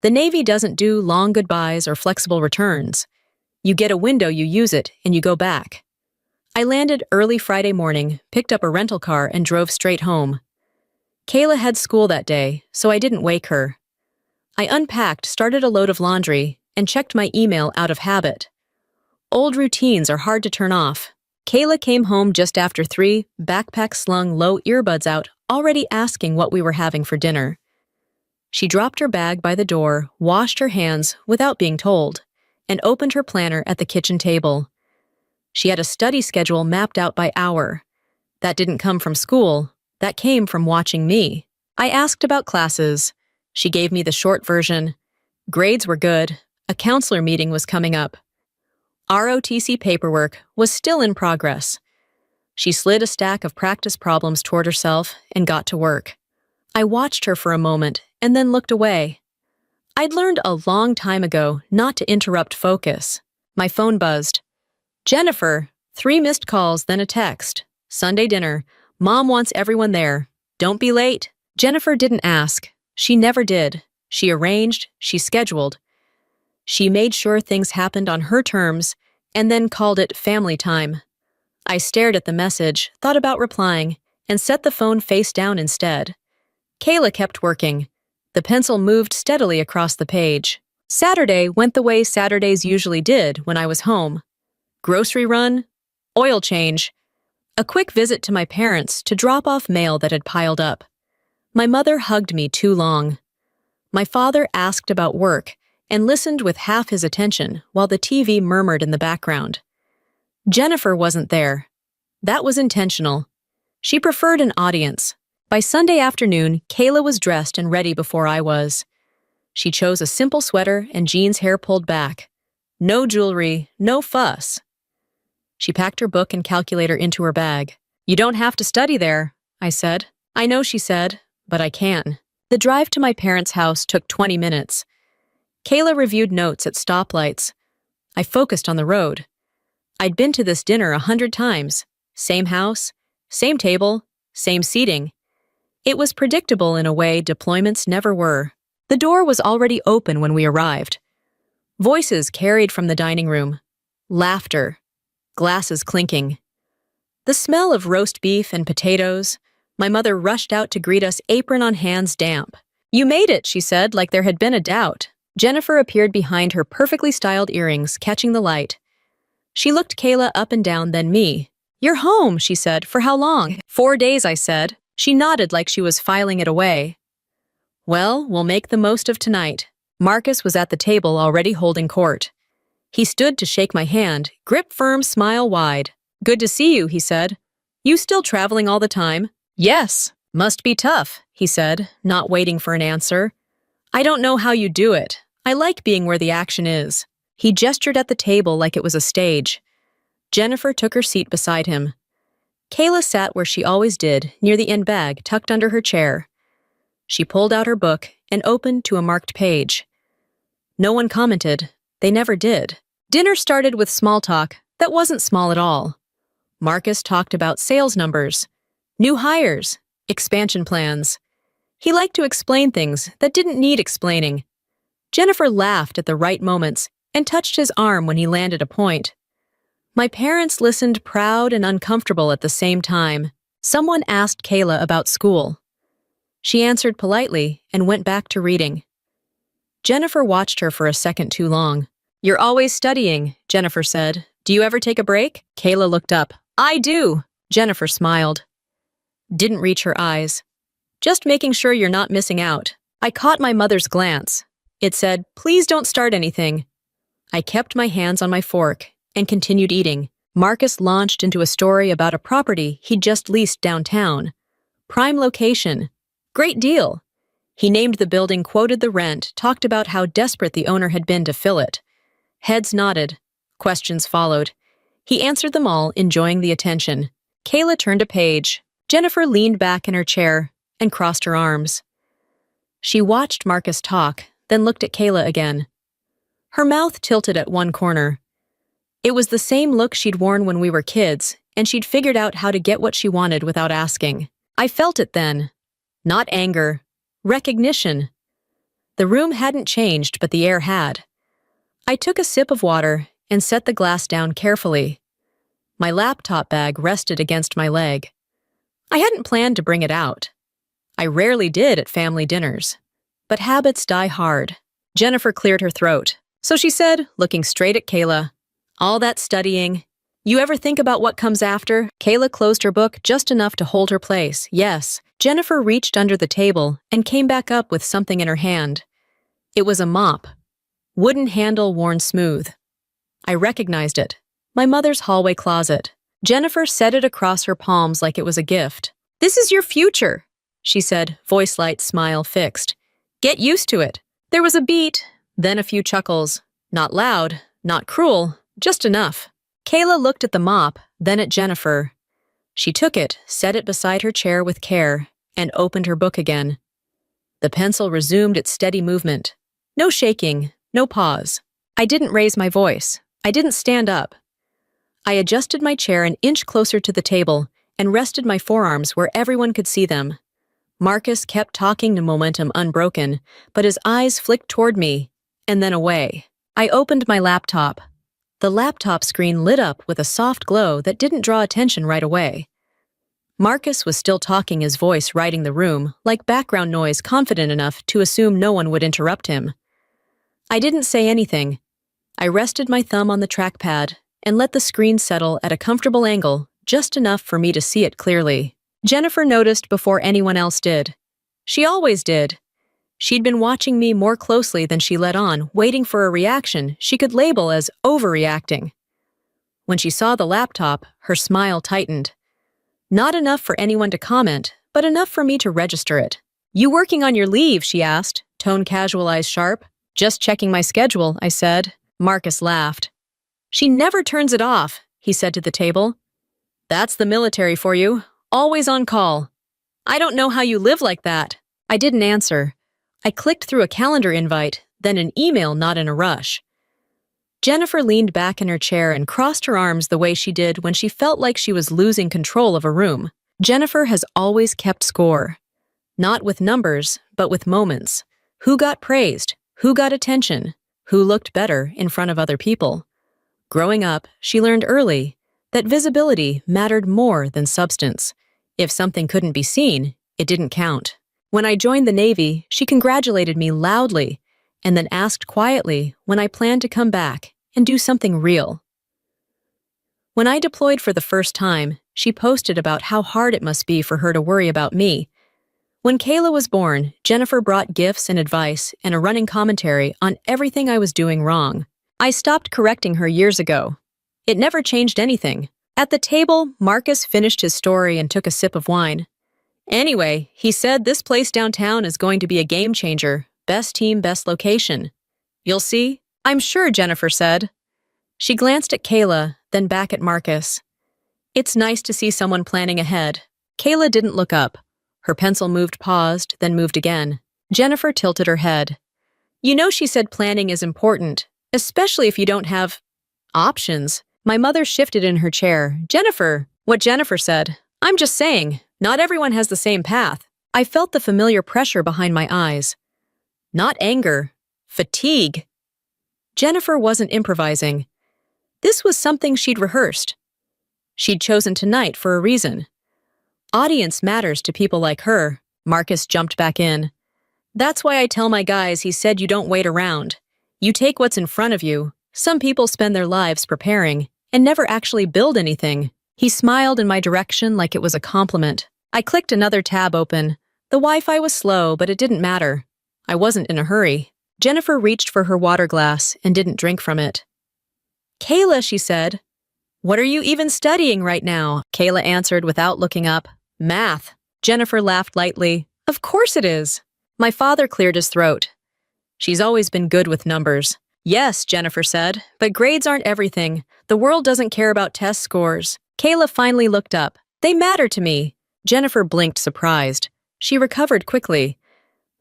The Navy doesn't do long goodbyes or flexible returns. You get a window, you use it, and you go back. I landed early Friday morning, picked up a rental car, and drove straight home. Kayla had school that day, so I didn't wake her. I unpacked, started a load of laundry, and checked my email out of habit. Old routines are hard to turn off. Kayla came home just after 3, backpack slung, low earbuds out, already asking what we were having for dinner. She dropped her bag by the door, washed her hands without being told, and opened her planner at the kitchen table. She had a study schedule mapped out by hour. That didn't come from school, that came from watching me. I asked about classes. She gave me the short version. Grades were good. A counselor meeting was coming up. ROTC paperwork was still in progress. She slid a stack of practice problems toward herself and got to work. I watched her for a moment and then looked away. I'd learned a long time ago not to interrupt focus. My phone buzzed. Jennifer, 3 missed calls, then a text. Sunday dinner. Mom wants everyone there. Don't be late. Jennifer didn't ask. She never did. She arranged, she scheduled. She made sure things happened on her terms and then called it family time. I stared at the message, thought about replying, and set the phone face down instead. Kayla kept working. The pencil moved steadily across the page. Saturday went the way Saturdays usually did when I was home. Grocery run, oil change, a quick visit to my parents to drop off mail that had piled up. My mother hugged me too long. My father asked about work and listened with half his attention while the TV murmured in the background. Jennifer wasn't there. That was intentional. She preferred an audience. By Sunday afternoon, Kayla was dressed and ready before I was. She chose a simple sweater and jeans, hair pulled back. No jewelry, no fuss. She packed her book and calculator into her bag. You don't have to study there, I said. I know, she said, but I can. The drive to my parents' house took 20 minutes. Kayla reviewed notes at stoplights. I focused on the road. I'd been to this dinner 100 times. Same house, same table, same seating. It was predictable in a way deployments never were. The door was already open when we arrived. Voices carried from the dining room. Laughter. Glasses clinking. The smell of roast beef and potatoes. My mother rushed out to greet us, apron on hands damp. You made it, she said, like there had been a doubt. Jennifer appeared behind her perfectly styled earrings, catching the light. She looked Kayla up and down, then me. You're home, she said. For how long? 4 days, I said. She nodded like she was filing it away. Well, we'll make the most of tonight. Marcus was at the table already holding court. He stood to shake my hand, grip firm, smile wide. Good to see you, he said. You still traveling all the time? Yes. Must be tough, he said, not waiting for an answer. I don't know how you do it. I like being where the action is. He gestured at the table like it was a stage. Jennifer took her seat beside him. Kayla sat where she always did, near the end bag, tucked under her chair. She pulled out her book and opened to a marked page. No one commented. They never did. Dinner started with small talk that wasn't small at all. Marcus talked about sales numbers, new hires, expansion plans. He liked to explain things that didn't need explaining. Jennifer laughed at the right moments and touched his arm when he landed a point. My parents listened, proud and uncomfortable at the same time. Someone asked Kayla about school. She answered politely and went back to reading. Jennifer watched her for a second too long. You're always studying, Jennifer said. Do you ever take a break? Kayla looked up. I do, Jennifer smiled. Didn't reach her eyes. Just making sure you're not missing out. I caught my mother's glance. It said, please don't start anything. I kept my hands on my fork and continued eating. Marcus launched into a story about a property he'd just leased downtown. Prime location. Great deal. He named the building, quoted the rent, talked about how desperate the owner had been to fill it. Heads nodded. Questions followed. He answered them all, enjoying the attention. Kayla turned a page. Jennifer leaned back in her chair and crossed her arms. She watched Marcus talk, then looked at Kayla again. Her mouth tilted at one corner. It was the same look she'd worn when we were kids, and she'd figured out how to get what she wanted without asking. I felt it then. Not anger. Recognition. The room hadn't changed, but the air had. I took a sip of water and set the glass down carefully. My laptop bag rested against my leg. I hadn't planned to bring it out. I rarely did at family dinners. But habits die hard. Jennifer cleared her throat. So she said, looking straight at Kayla, "All that studying. You ever think about what comes after?" Kayla closed her book just enough to hold her place. Yes. Jennifer reached under the table and came back up with something in her hand. It was a mop. Wooden handle worn smooth. I recognized it. My mother's hallway closet. Jennifer set it across her palms like it was a gift. "This is your future," she said, voice light, smile fixed. "Get used to it." There was a beat, then a few chuckles. Not loud, not cruel, just enough. Kayla looked at the mop, then at Jennifer. She took it, set it beside her chair with care, and opened her book again. The pencil resumed its steady movement. No shaking, no pause. I didn't raise my voice. I didn't stand up. I adjusted my chair an inch closer to the table and rested my forearms where everyone could see them. Marcus kept talking to momentum unbroken, but his eyes flicked toward me, and then away. I opened my laptop. The laptop screen lit up with a soft glow that didn't draw attention right away. Marcus was still talking, his voice riding the room, like background noise confident enough to assume no one would interrupt him. I didn't say anything. I rested my thumb on the trackpad and let the screen settle at a comfortable angle, just enough for me to see it clearly. Jennifer noticed before anyone else did. She always did. She'd been watching me more closely than she let on, waiting for a reaction she could label as overreacting. When she saw the laptop, her smile tightened. Not enough for anyone to comment, but enough for me to register it. "You working on your leave?" she asked, tone casual, eyes sharp. "Just checking my schedule," I said. Marcus laughed. "She never turns it off," he said to the table. "That's the military for you, always on call. I don't know how you live like that." I didn't answer. I clicked through a calendar invite, then an email, not in a rush. Jennifer leaned back in her chair and crossed her arms the way she did when she felt like she was losing control of a room. Jennifer has always kept score. Not with numbers, but with moments. Who got praised? Who got attention? Who looked better in front of other people? Growing up, she learned early that visibility mattered more than substance. If something couldn't be seen, it didn't count. When I joined the Navy, she congratulated me loudly and then asked quietly when I planned to come back and do something real. When I deployed for the first time, she posted about how hard it must be for her to worry about me. When Kayla was born, Jennifer brought gifts and advice and a running commentary on everything I was doing wrong. I stopped correcting her years ago. It never changed anything. At the table, Marcus finished his story and took a sip of wine. "Anyway, he said this place downtown is going to be a game changer. Best team, best location. You'll see." "I'm sure," Jennifer said. She glanced at Kayla, then back at Marcus. "It's nice to see someone planning ahead." Kayla didn't look up. Her pencil paused, then moved again. Jennifer tilted her head. "You know, she said planning is important, especially if you don't have options." My mother shifted in her chair. What Jennifer said. "I'm just saying, not everyone has the same path." I felt the familiar pressure behind my eyes. Not anger, fatigue. Jennifer wasn't improvising. This was something she'd rehearsed. She'd chosen tonight for a reason. Audience matters to people like her. Marcus jumped back in. "That's why I tell my guys," he said, "you don't wait around. You take what's in front of you." Some people spend their lives preparing and never actually build anything. He smiled in my direction like it was a compliment. I clicked another tab open. The Wi-Fi was slow, but it didn't matter. I wasn't in a hurry. Jennifer reached for her water glass and didn't drink from it. "Kayla," she said. "What are you even studying right now?" Kayla answered without looking up. "Math." Jennifer laughed lightly. "Of course it is." My father cleared his throat. "She's always been good with numbers." "Yes," Jennifer said, "but grades aren't everything. The world doesn't care about test scores." Kayla finally looked up. "They matter to me." Jennifer blinked, surprised. She recovered quickly.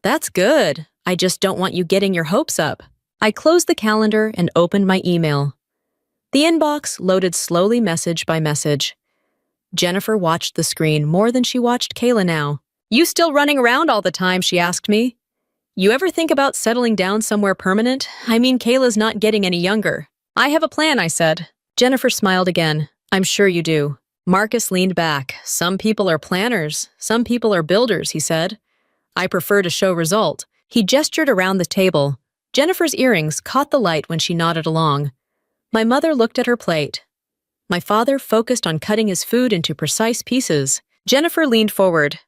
"That's good. I just don't want you getting your hopes up." I closed the calendar and opened my email. The inbox loaded slowly, message by message. Jennifer watched the screen more than she watched Kayla now. "You still running around all the time?" she asked me. You ever think about settling down somewhere permanent? I mean, Kayla's not getting any younger. I have a plan, I said. Jennifer smiled again. I'm sure you do. Marcus leaned back. Some people are planners. Some people are builders, he said. I prefer to show result. He gestured around the table. Jennifer's earrings caught the light when she nodded along. My mother looked at her plate. My father focused on cutting his food into precise pieces. Jennifer leaned forward.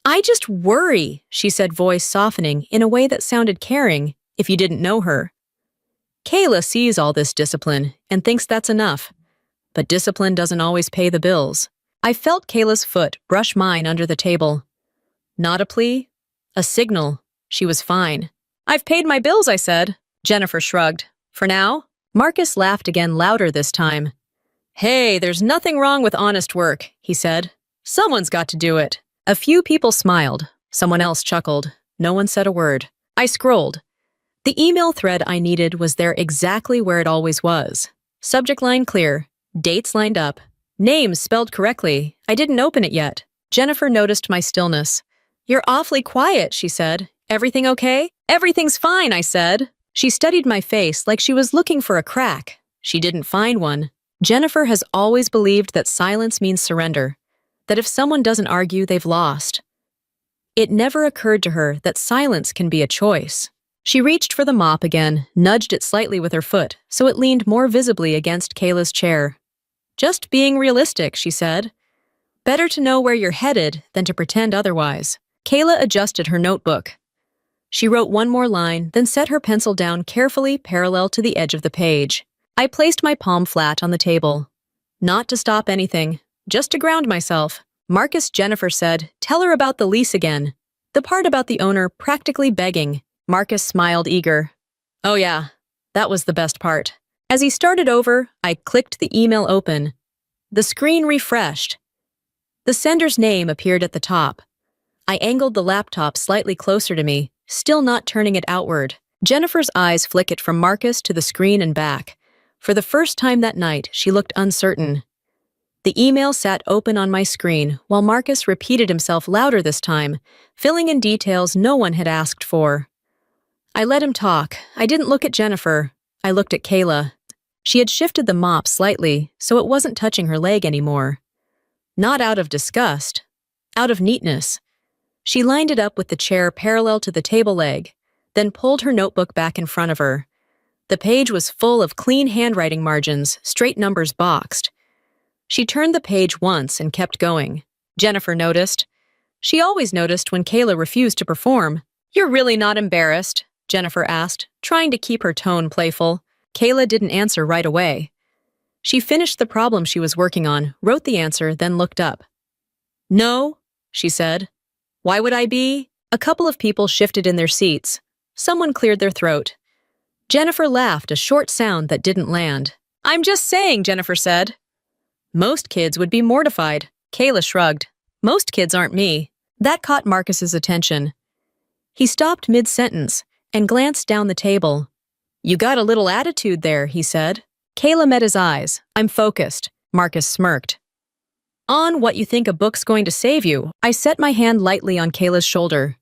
I just worry, she said, voice softening in a way that sounded caring if you didn't know her. Kayla sees all this discipline and thinks that's enough. But discipline doesn't always pay the bills. I felt Kayla's foot brush mine under the table. Not a plea, a signal. She was fine. I've paid my bills, I said. Jennifer shrugged. For now? Marcus laughed again, louder this time. Hey, there's nothing wrong with honest work, he said. Someone's got to do it. A few people smiled. Someone else chuckled. No one said a word. I scrolled. The email thread I needed was there exactly where it always was. Subject line clear. Dates lined up. Names spelled correctly. I didn't open it yet. Jennifer noticed my stillness. You're awfully quiet, she said. Everything okay? Everything's fine, I said. She studied my face like she was looking for a crack. She didn't find one. Jennifer has always believed that silence means surrender, that if someone doesn't argue, they've lost. It never occurred to her that silence can be a choice. She reached for the mop again, nudged it slightly with her foot so it leaned more visibly against Kayla's chair. Just being realistic, she said. Better to know where you're headed than to pretend otherwise. Kayla adjusted her notebook. She wrote one more line, then set her pencil down carefully parallel to the edge of the page. I placed my palm flat on the table. Not to stop anything, just to ground myself. Marcus, Jennifer said, tell her about the lease again. The part about the owner practically begging. Marcus smiled eager. Oh yeah, that was the best part. As he started over, I clicked the email open. The screen refreshed. The sender's name appeared at the top. I angled the laptop slightly closer to me, still not turning it outward. Jennifer's eyes flickered from Marcus to the screen and back. For the first time that night, she looked uncertain. The email sat open on my screen, while Marcus repeated himself louder this time, filling in details no one had asked for. I let him talk. I didn't look at Jennifer. I looked at Kayla. She had shifted the mop slightly, so it wasn't touching her leg anymore. Not out of disgust, out of neatness. She lined it up with the chair parallel to the table leg, then pulled her notebook back in front of her. The page was full of clean handwriting margins, straight numbers boxed. She turned the page once and kept going. Jennifer noticed. She always noticed when Kayla refused to perform. You're really not embarrassed? Jennifer asked, trying to keep her tone playful. Kayla didn't answer right away. She finished the problem she was working on, wrote the answer, then looked up. No, she said. Why would I be? A couple of people shifted in their seats. Someone cleared their throat. Jennifer laughed, a short sound that didn't land. I'm just saying, Jennifer said. Most kids would be mortified. Kayla shrugged. Most kids aren't me. That caught Marcus's attention. He stopped mid-sentence and glanced down the table. You got a little attitude there, he said. Kayla met his eyes. I'm focused. Marcus smirked. On what you think a book's going to save you, I set my hand lightly on Kayla's shoulder.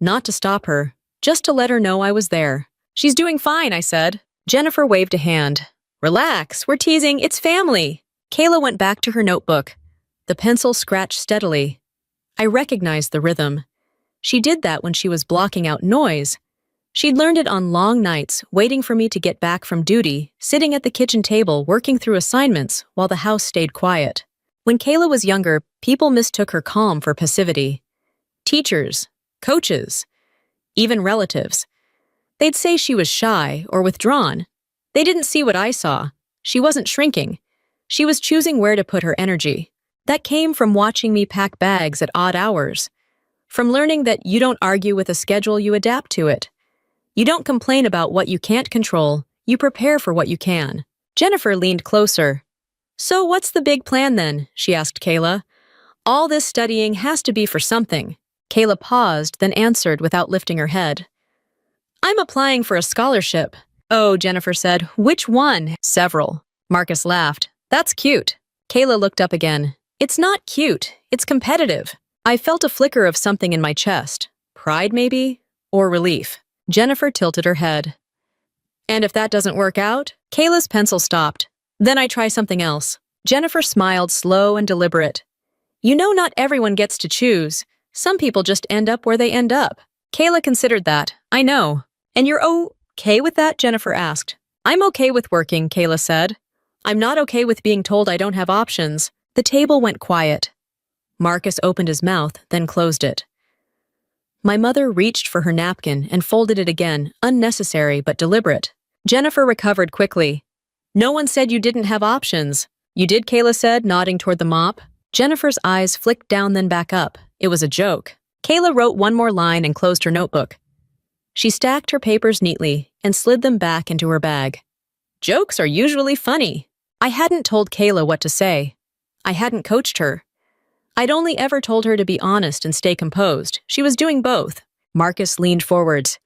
Not to stop her, just to let her know I was there. She's doing fine, I said. Jennifer waved a hand. Relax, we're teasing, it's family. Kayla went back to her notebook. The pencil scratched steadily. I recognized the rhythm. She did that when she was blocking out noise. She'd learned it on long nights, waiting for me to get back from duty, sitting at the kitchen table working through assignments while the house stayed quiet. When Kayla was younger, people mistook her calm for passivity. Teachers, coaches, even relatives. They'd say she was shy or withdrawn. They didn't see what I saw. She wasn't shrinking. She was choosing where to put her energy. That came from watching me pack bags at odd hours. From learning that you don't argue with a schedule, you adapt to it. You don't complain about what you can't control, you prepare for what you can. Jennifer leaned closer. So what's the big plan then? She asked Kayla. All this studying has to be for something. Kayla paused, then answered without lifting her head. I'm applying for a scholarship. Oh, Jennifer said. Which one? Several. Marcus laughed. That's cute. Kayla looked up again. It's not cute. It's competitive. I felt a flicker of something in my chest. Pride, maybe? or relief. Jennifer tilted her head. And if that doesn't work out? Kayla's pencil stopped. Then I try something else. Jennifer smiled, slow and deliberate. You know, not everyone gets to choose. Some people just end up where they end up. Kayla considered that. I know. And you're okay with that? Jennifer asked. I'm okay with working, Kayla said. I'm not okay with being told I don't have options. The table went quiet. Marcus opened his mouth, then closed it. My mother reached for her napkin and folded it again, unnecessary but deliberate. Jennifer recovered quickly. No one said you didn't have options. You did, Kayla said, nodding toward the mop. Jennifer's eyes flicked down then back up. It was a joke. Kayla wrote one more line and closed her notebook. She stacked her papers neatly and slid them back into her bag. Jokes are usually funny. I hadn't told Kayla what to say. I hadn't coached her. I'd only ever told her to be honest and stay composed. She was doing both. Marcus leaned forwards.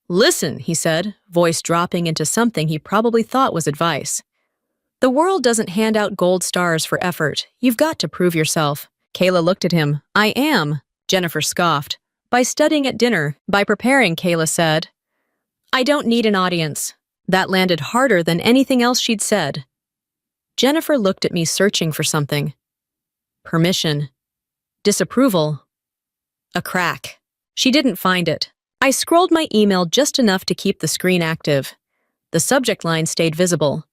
Listen, he said, voice dropping into something he probably thought was advice. The world doesn't hand out gold stars for effort. You've got to prove yourself. Kayla looked at him. I am. Jennifer scoffed. By studying at dinner, by preparing, Kayla said. I don't need an audience. That landed harder than anything else she'd said. Jennifer looked at me, searching for something. Permission. Disapproval. A crack. She didn't find it. I scrolled my email just enough to keep the screen active. The subject line stayed visible.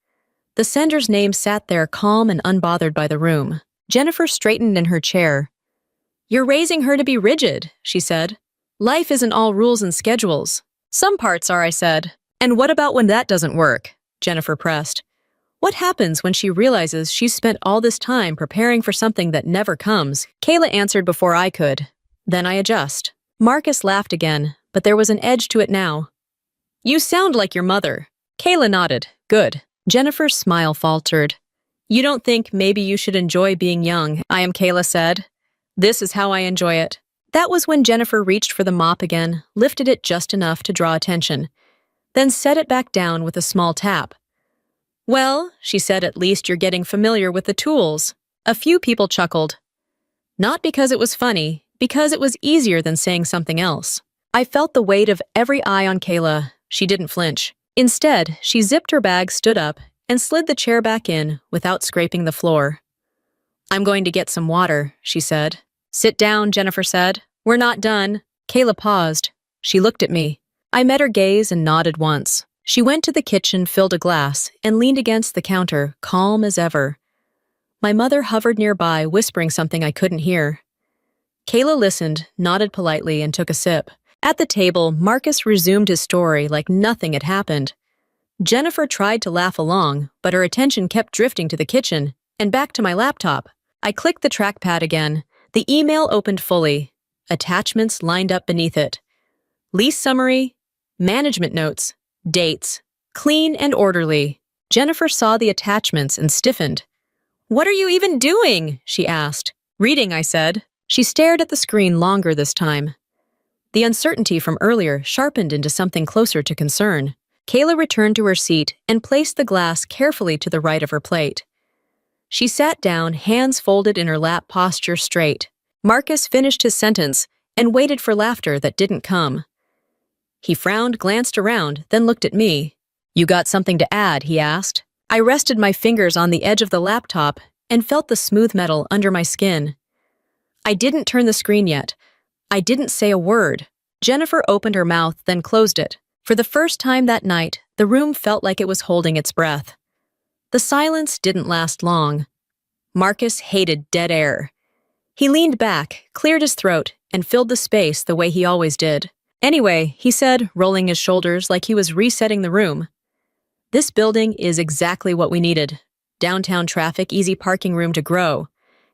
The sender's name sat there, calm and unbothered by the room. Jennifer straightened in her chair. You're raising her to be rigid, she said. Life isn't all rules and schedules. Some parts are, I said. And what about when that doesn't work? Jennifer pressed. What happens when she realizes she's spent all this time preparing for something that never comes? Kayla answered before I could. Then I adjust. Marcus laughed again, but there was an edge to it now. You sound like your mother. Kayla nodded. Good. Jennifer's smile faltered. You don't think maybe you should enjoy being young, Kayla said. This is how I enjoy it. That was when Jennifer reached for the mop again, lifted it just enough to draw attention, then set it back down with a small tap. Well, she said, at least you're getting familiar with the tools. A few people chuckled. Not because it was funny, because it was easier than saying something else. I felt the weight of every eye on Kayla. She didn't flinch. Instead, she zipped her bag, stood up, and slid the chair back in without scraping the floor. I'm going to get some water, she said. Sit down, Jennifer said. We're not done. Kayla paused. She looked at me. I met her gaze and nodded once. She went to the kitchen, filled a glass, and leaned against the counter, calm as ever. My mother hovered nearby, whispering something I couldn't hear. Kayla listened, nodded politely, and took a sip. At the table, Marcus resumed his story like nothing had happened. Jennifer tried to laugh along, but her attention kept drifting to the kitchen and back to my laptop. I clicked the trackpad again. The email opened fully. Attachments lined up beneath it. Lease summary, management notes, dates, clean and orderly. Jennifer saw the attachments and stiffened. What are you even doing? She asked. Reading, I said. She stared at the screen longer this time. The uncertainty from earlier sharpened into something closer to concern. Kayla returned to her seat and placed the glass carefully to the right of her plate. She sat down, hands folded in her lap, posture straight. Marcus finished his sentence and waited for laughter that didn't come. He frowned, glanced around, then looked at me. You got something to add, he asked. I rested my fingers on the edge of the laptop and felt the smooth metal under my skin. I didn't turn the screen yet. I didn't say a word. Jennifer opened her mouth, then closed it. For the first time that night, the room felt like it was holding its breath. The silence didn't last long. Marcus hated dead air. He leaned back, cleared his throat, and filled the space the way he always did. Anyway, he said, rolling his shoulders like he was resetting the room. This building is exactly what we needed. Downtown traffic, easy parking room to grow.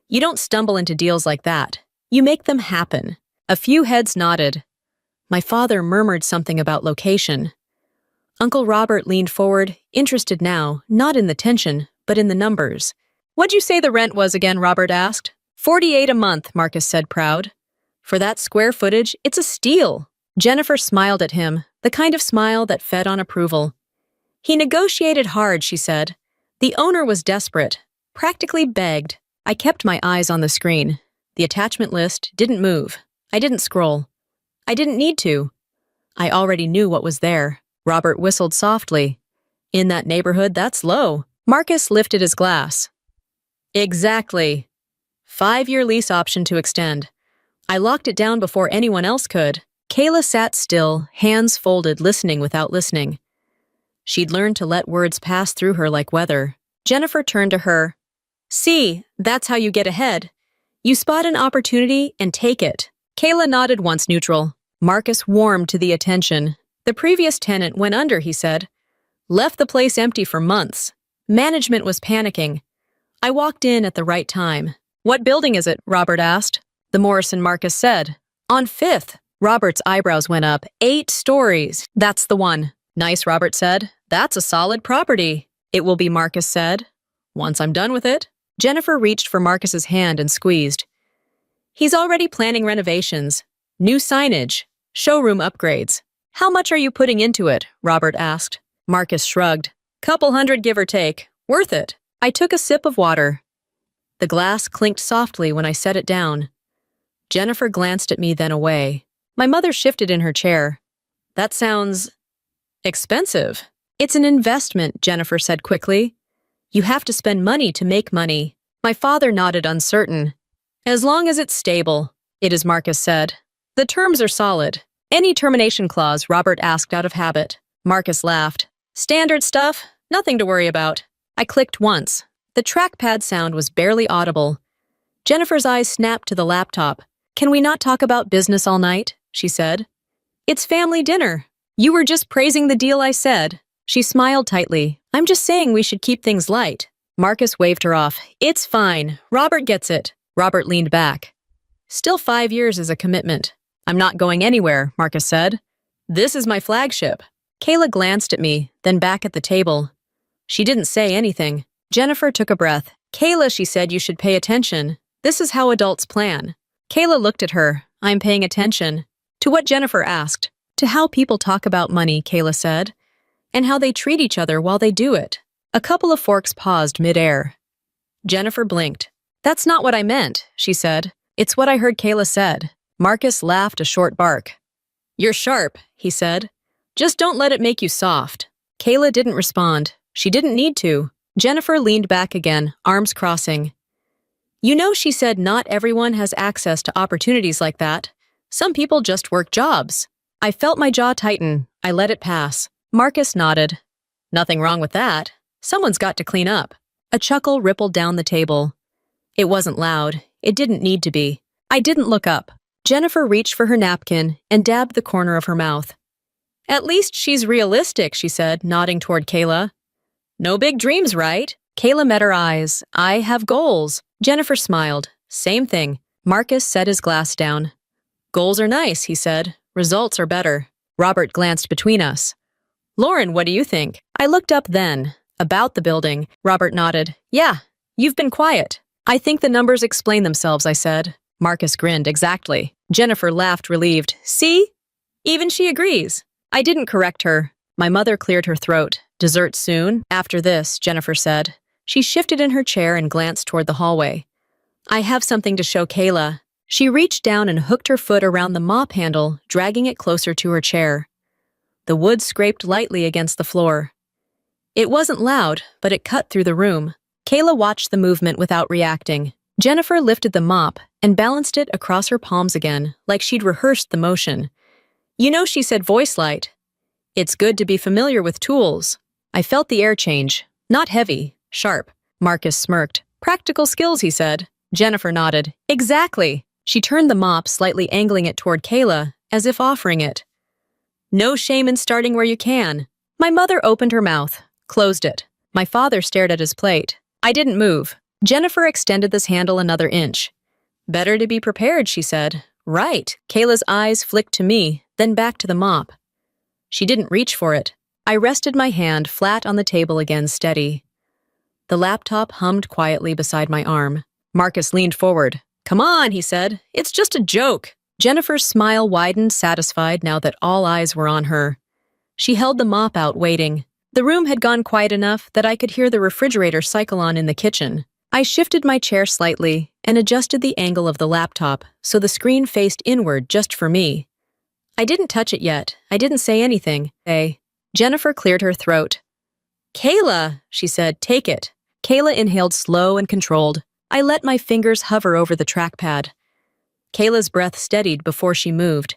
You don't stumble into deals like that. You make them happen. A few heads nodded. My father murmured something about location. Uncle Robert leaned forward, interested now, not in the tension, but in the numbers. What'd you say the rent was again, Robert asked. $48 a month, Marcus said, proud. For that square footage, it's a steal. Jennifer smiled at him, the kind of smile that fed on approval. He negotiated hard, she said. The owner was desperate, practically begged. I kept my eyes on the screen. The attachment list didn't move. I didn't scroll. I didn't need to. I already knew what was there. Robert whistled softly. In that neighborhood, that's low. Marcus lifted his glass. Exactly. 5-year lease option to extend. I locked it down before anyone else could. Kayla sat still, hands folded, listening without listening. She'd learned to let words pass through her like weather. Jennifer turned to her. See, that's how you get ahead. You spot an opportunity and take it. Kayla nodded once neutral. Marcus warmed to the attention. The previous tenant went under, he said. Left the place empty for months. Management was panicking. I walked in at the right time. What building is it? Robert asked. The Morrison, Marcus said. On 5th. Robert's eyebrows went up. 8 stories. That's the one. Nice, Robert said. That's a solid property. It will be, Marcus said. Once I'm done with it. Jennifer reached for Marcus's hand and squeezed. He's already planning renovations. New signage. Showroom upgrades. How much are you putting into it? Robert asked. Marcus shrugged. Couple hundred, give or take. Worth it. I took a sip of water. The glass clinked softly when I set it down. Jennifer glanced at me, then away. My mother shifted in her chair. That sounds expensive. It's an investment, Jennifer said quickly. You have to spend money to make money. My father nodded, uncertain. As long as it's stable, it is, Marcus said. The terms are solid. Any termination clause? Robert asked out of habit. Marcus laughed. Standard stuff, nothing to worry about. I clicked once. The trackpad sound was barely audible. Jennifer's eyes snapped to the laptop. Can we not talk about business all night? She said. It's family dinner. You were just praising the deal I said. She smiled tightly. I'm just saying we should keep things light. Marcus waved her off. It's fine. Robert gets it. Robert leaned back. Still 5 years is a commitment. I'm not going anywhere, Marcus said. This is my flagship. Kayla glanced at me, then back at the table. She didn't say anything. Jennifer took a breath. Kayla, she said, you should pay attention. This is how adults plan. Kayla looked at her. I'm paying attention. To what? Jennifer asked. To how people talk about money, Kayla said, and how they treat each other while they do it. A couple of forks paused mid-air. Jennifer blinked. That's not what I meant, she said. It's what I heard Kayla said. Marcus laughed a short bark. You're sharp, he said. Just don't let it make you soft. Kayla didn't respond. She didn't need to. Jennifer leaned back again, arms crossing. You know, she said, not everyone has access to opportunities like that. Some people just work jobs. I felt my jaw tighten. I let it pass. Marcus nodded. Nothing wrong with that. Someone's got to clean up. A chuckle rippled down the table. It wasn't loud. It didn't need to be. I didn't look up. Jennifer reached for her napkin and dabbed the corner of her mouth. At least she's realistic, she said, nodding toward Kayla. No big dreams, right? Kayla met her eyes. I have goals. Jennifer smiled. Same thing. Marcus set his glass down. Goals are nice, he said. Results are better. Robert glanced between us. Lauren, what do you think? I looked up then. About the building. Robert nodded. Yeah, you've been quiet. I think the numbers explain themselves, I said. Marcus grinned. Exactly. Jennifer laughed, relieved. See? Even she agrees. I didn't correct her. My mother cleared her throat. Dessert soon? After this, Jennifer said. She shifted in her chair and glanced toward the hallway. I have something to show Kayla. She reached down and hooked her foot around the mop handle, dragging it closer to her chair. The wood scraped lightly against the floor. It wasn't loud, but it cut through the room. Kayla watched the movement without reacting. Jennifer lifted the mop and balanced it across her palms again, like she'd rehearsed the motion. You know, she said, voice light. It's good to be familiar with tools. I felt the air change. Not heavy, sharp. Marcus smirked. Practical skills, he said. Jennifer nodded. Exactly. She turned the mop, slightly angling it toward Kayla, as if offering it. No shame in starting where you can. My mother opened her mouth, closed it. My father stared at his plate. I didn't move. Jennifer extended this handle another inch. Better to be prepared, she said. Right. Kayla's eyes flicked to me, then back to the mop. She didn't reach for it. I rested my hand flat on the table again, steady. The laptop hummed quietly beside my arm. Marcus leaned forward. Come on, he said. It's just a joke. Jennifer's smile widened, satisfied now that all eyes were on her. She held the mop out, waiting. The room had gone quiet enough that I could hear the refrigerator cycle on in the kitchen. I shifted my chair slightly and adjusted the angle of the laptop so the screen faced inward just for me. I didn't touch it yet. I didn't say anything. Hey. Jennifer cleared her throat. Kayla, she said, take it. Kayla inhaled slow and controlled. I let my fingers hover over the trackpad. Kayla's breath steadied before she moved.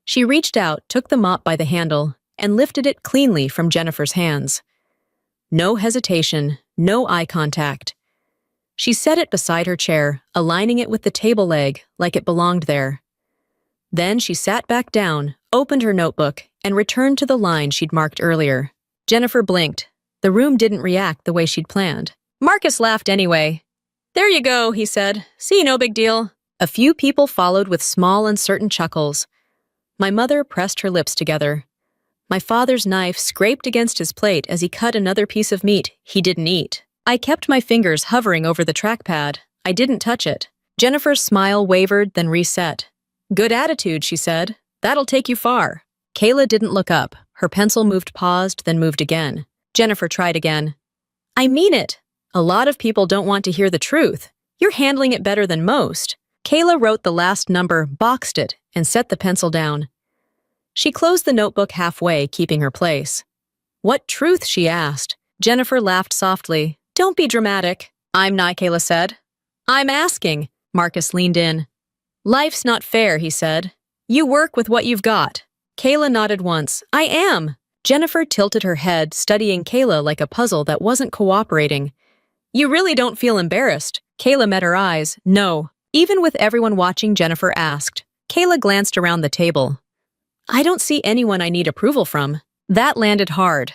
She reached out, took the mop by the handle, and lifted it cleanly from Jennifer's hands. No hesitation, no eye contact. She set it beside her chair, aligning it with the table leg like it belonged there. Then she sat back down, opened her notebook, and returned to the line she'd marked earlier. Jennifer blinked. The room didn't react the way she'd planned. Marcus laughed anyway. There you go, he said. See, no big deal. A few people followed with small, uncertain chuckles. My mother pressed her lips together. My father's knife scraped against his plate as he cut another piece of meat he didn't eat. I kept my fingers hovering over the trackpad. I didn't touch it. Jennifer's smile wavered, then reset. Good attitude, she said. That'll take you far. Kayla didn't look up. Her pencil moved, paused, then moved again. Jennifer tried again. I mean it. A lot of people don't want to hear the truth. You're handling it better than most. Kayla wrote the last number, boxed it, and set the pencil down. She closed the notebook halfway, keeping her place. What truth, she asked. Jennifer laughed softly. Don't be dramatic. I'm not, Kayla said. I'm asking. Marcus leaned in. Life's not fair, he said. You work with what you've got. Kayla nodded once. I am. Jennifer tilted her head, studying Kayla like a puzzle that wasn't cooperating. You really don't feel embarrassed? Kayla met her eyes. No. Even with everyone watching, Jennifer asked. Kayla glanced around the table. I don't see anyone I need approval from. That landed hard.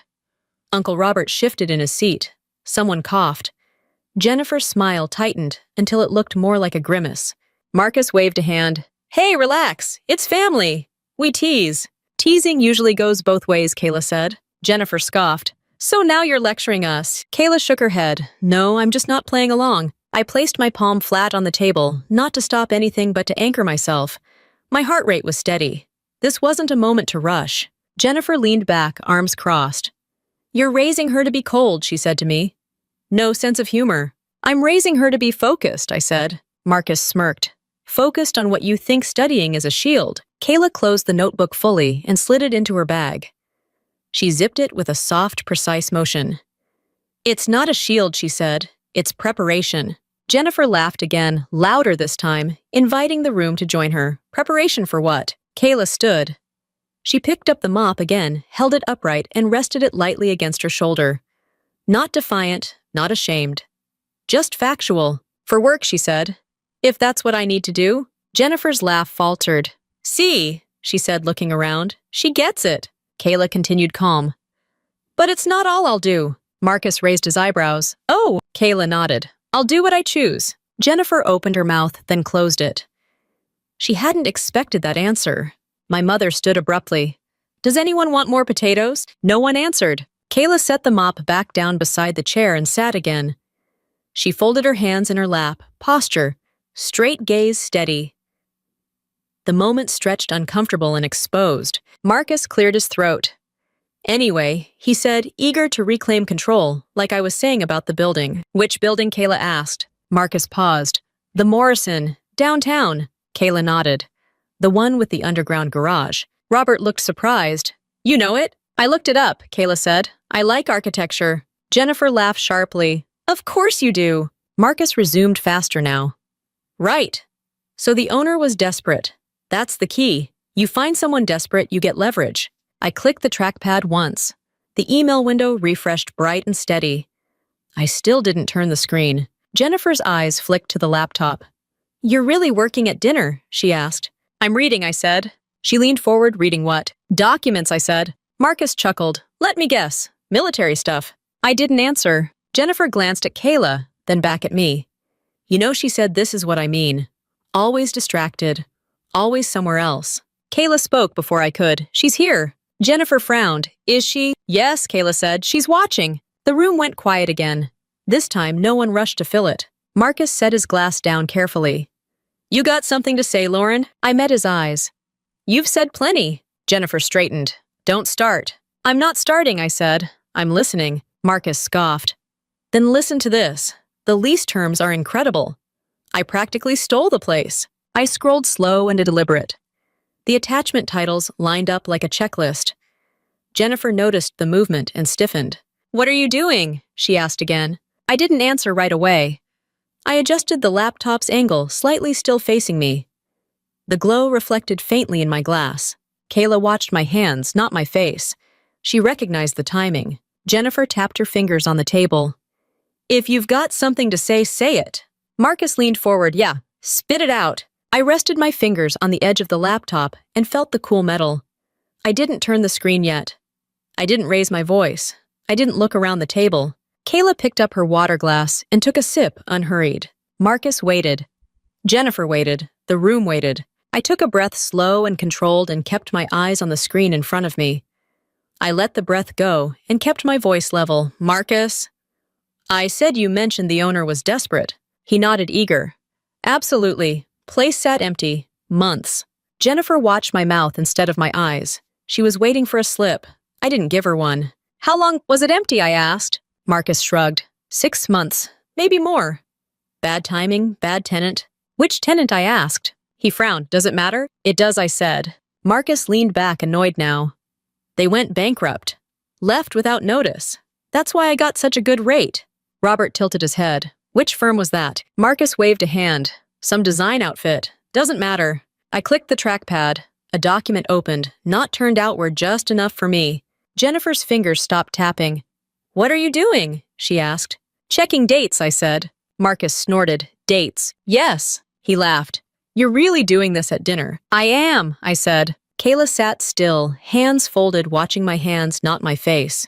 Uncle Robert shifted in his seat. Someone coughed. Jennifer's smile tightened until it looked more like a grimace. Marcus waved a hand. Hey, relax. It's family. We tease. Teasing usually goes both ways, Kayla said. Jennifer scoffed. So now you're lecturing us. Kayla shook her head. No, I'm just not playing along. I placed my palm flat on the table, not to stop anything but to anchor myself. My heart rate was steady. This wasn't a moment to rush. Jennifer leaned back, arms crossed. You're raising her to be cold, she said to me. No sense of humor. I'm raising her to be focused, I said. Marcus smirked. Focused on what you think studying is a shield. Kayla closed the notebook fully and slid it into her bag. She zipped it with a soft, precise motion. It's not a shield, she said. It's preparation. Jennifer laughed again, louder this time, inviting the room to join her. Preparation for what? Kayla stood. She picked up the mop again, held it upright, and rested it lightly against her shoulder. Not defiant, not ashamed. Just factual. For work, she said. If that's what I need to do. Jennifer's laugh faltered. See, she said, looking around. She gets it. Kayla continued calm. But it's not all I'll do. Marcus raised his eyebrows. Oh, Kayla nodded. I'll do what I choose. Jennifer opened her mouth, then closed it. She hadn't expected that answer. My mother stood abruptly. Does anyone want more potatoes? No one answered. Kayla set the mop back down beside the chair and sat again. She folded her hands in her lap, posture, straight gaze steady. The moment stretched uncomfortable and exposed. Marcus cleared his throat. Anyway, he said, eager to reclaim control, like I was saying about the building. Which building? Kayla asked. Marcus paused. The Morrison, downtown. Kayla nodded. The one with the underground garage. Robert looked surprised. You know it? I looked it up, Kayla said. I like architecture. Jennifer laughed sharply. Of course you do. Marcus resumed faster now. Right. So the owner was desperate. That's the key. You find someone desperate, you get leverage. I clicked the trackpad once. The email window refreshed bright and steady. I still didn't turn the screen. Jennifer's eyes flicked to the laptop. You're really working at dinner, she asked. I'm reading, I said. She leaned forward, reading what? Documents, I said. Marcus chuckled. Let me guess. Military stuff. I didn't answer. Jennifer glanced at Kayla, then back at me. You know, she said, this is what I mean. Always distracted. Always somewhere else. Kayla spoke before I could. She's here. Jennifer frowned. Is she? Yes, Kayla said. She's watching. The room went quiet again. This time, no one rushed to fill it. Marcus set his glass down carefully. You got something to say, Lauren? I met his eyes. You've said plenty. Jennifer straightened. Don't start. I'm not starting, I said. I'm listening. Marcus scoffed. Then listen to this. The lease terms are incredible. I practically stole the place. I scrolled slow and deliberate. The attachment titles lined up like a checklist. Jennifer noticed the movement and stiffened. "What are you doing?" she asked again. I didn't answer right away. I adjusted the laptop's angle, slightly still facing me. The glow reflected faintly in my glass. Kayla watched my hands, not my face. She recognized the timing. Jennifer tapped her fingers on the table. "If you've got something to say, say it." Marcus leaned forward. "Yeah, spit it out." I rested my fingers on the edge of the laptop and felt the cool metal. I didn't turn the screen yet. I didn't raise my voice. I didn't look around the table. Kayla picked up her water glass and took a sip, unhurried. Marcus waited. Jennifer waited. The room waited. I took a breath slow and controlled and kept my eyes on the screen in front of me. I let the breath go and kept my voice level. "Marcus?" "I said you mentioned the owner was desperate." He nodded, eager. "Absolutely. Place sat empty. Months." Jennifer watched my mouth instead of my eyes. She was waiting for a slip. I didn't give her one. "How long was it empty?" I asked. Marcus shrugged. 6 months. Maybe more. "Bad timing, bad tenant." "Which tenant?" I asked. He frowned. "Does it matter?" "It does," I said. Marcus leaned back, annoyed now. "They went bankrupt. Left without notice. That's why I got such a good rate." Robert tilted his head. "Which firm was that?" Marcus waved a hand. "Some design outfit. Doesn't matter." I clicked the trackpad. A document opened, not turned outward just enough for me. Jennifer's fingers stopped tapping. "What are you doing?" she asked. "Checking dates," I said. Marcus snorted. "Dates." "Yes." He laughed. "You're really doing this at dinner." "I am," I said. Kayla sat still, hands folded, watching my hands, not my face.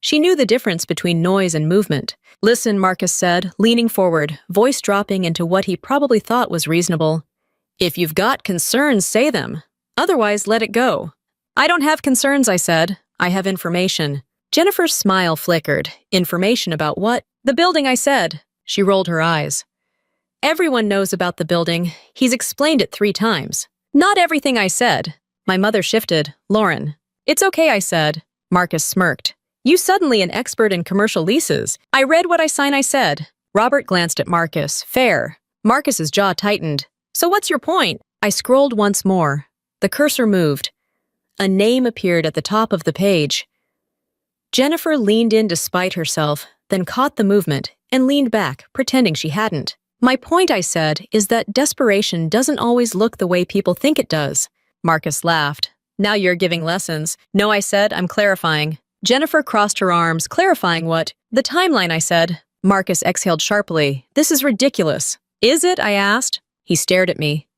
She knew the difference between noise and movement. "Listen," Marcus said, leaning forward, voice dropping into what he probably thought was reasonable. "If you've got concerns, say them. Otherwise, let it go." "I don't have concerns," I said. "I have information." Jennifer's smile flickered. "Information about what?" "The building," I said. She rolled her eyes. "Everyone knows about the building. He's explained it 3 times. "Not everything," I said. My mother shifted. "Lauren." "It's okay," I said. Marcus smirked. "You suddenly an expert in commercial leases." "I read what I signed," I said. Robert glanced at Marcus. "Fair." Marcus's jaw tightened. "So what's your point?" I scrolled once more. The cursor moved. A name appeared at the top of the page. Jennifer leaned in despite herself, then caught the movement and leaned back, pretending she hadn't. "My point," I said, "is that desperation doesn't always look the way people think it does." Marcus laughed. "Now you're giving lessons." "No," I said. "I'm clarifying." Jennifer crossed her arms. "Clarifying what?" "The timeline," I said. Marcus exhaled sharply. "This is ridiculous." "Is it?" I asked. He stared at me.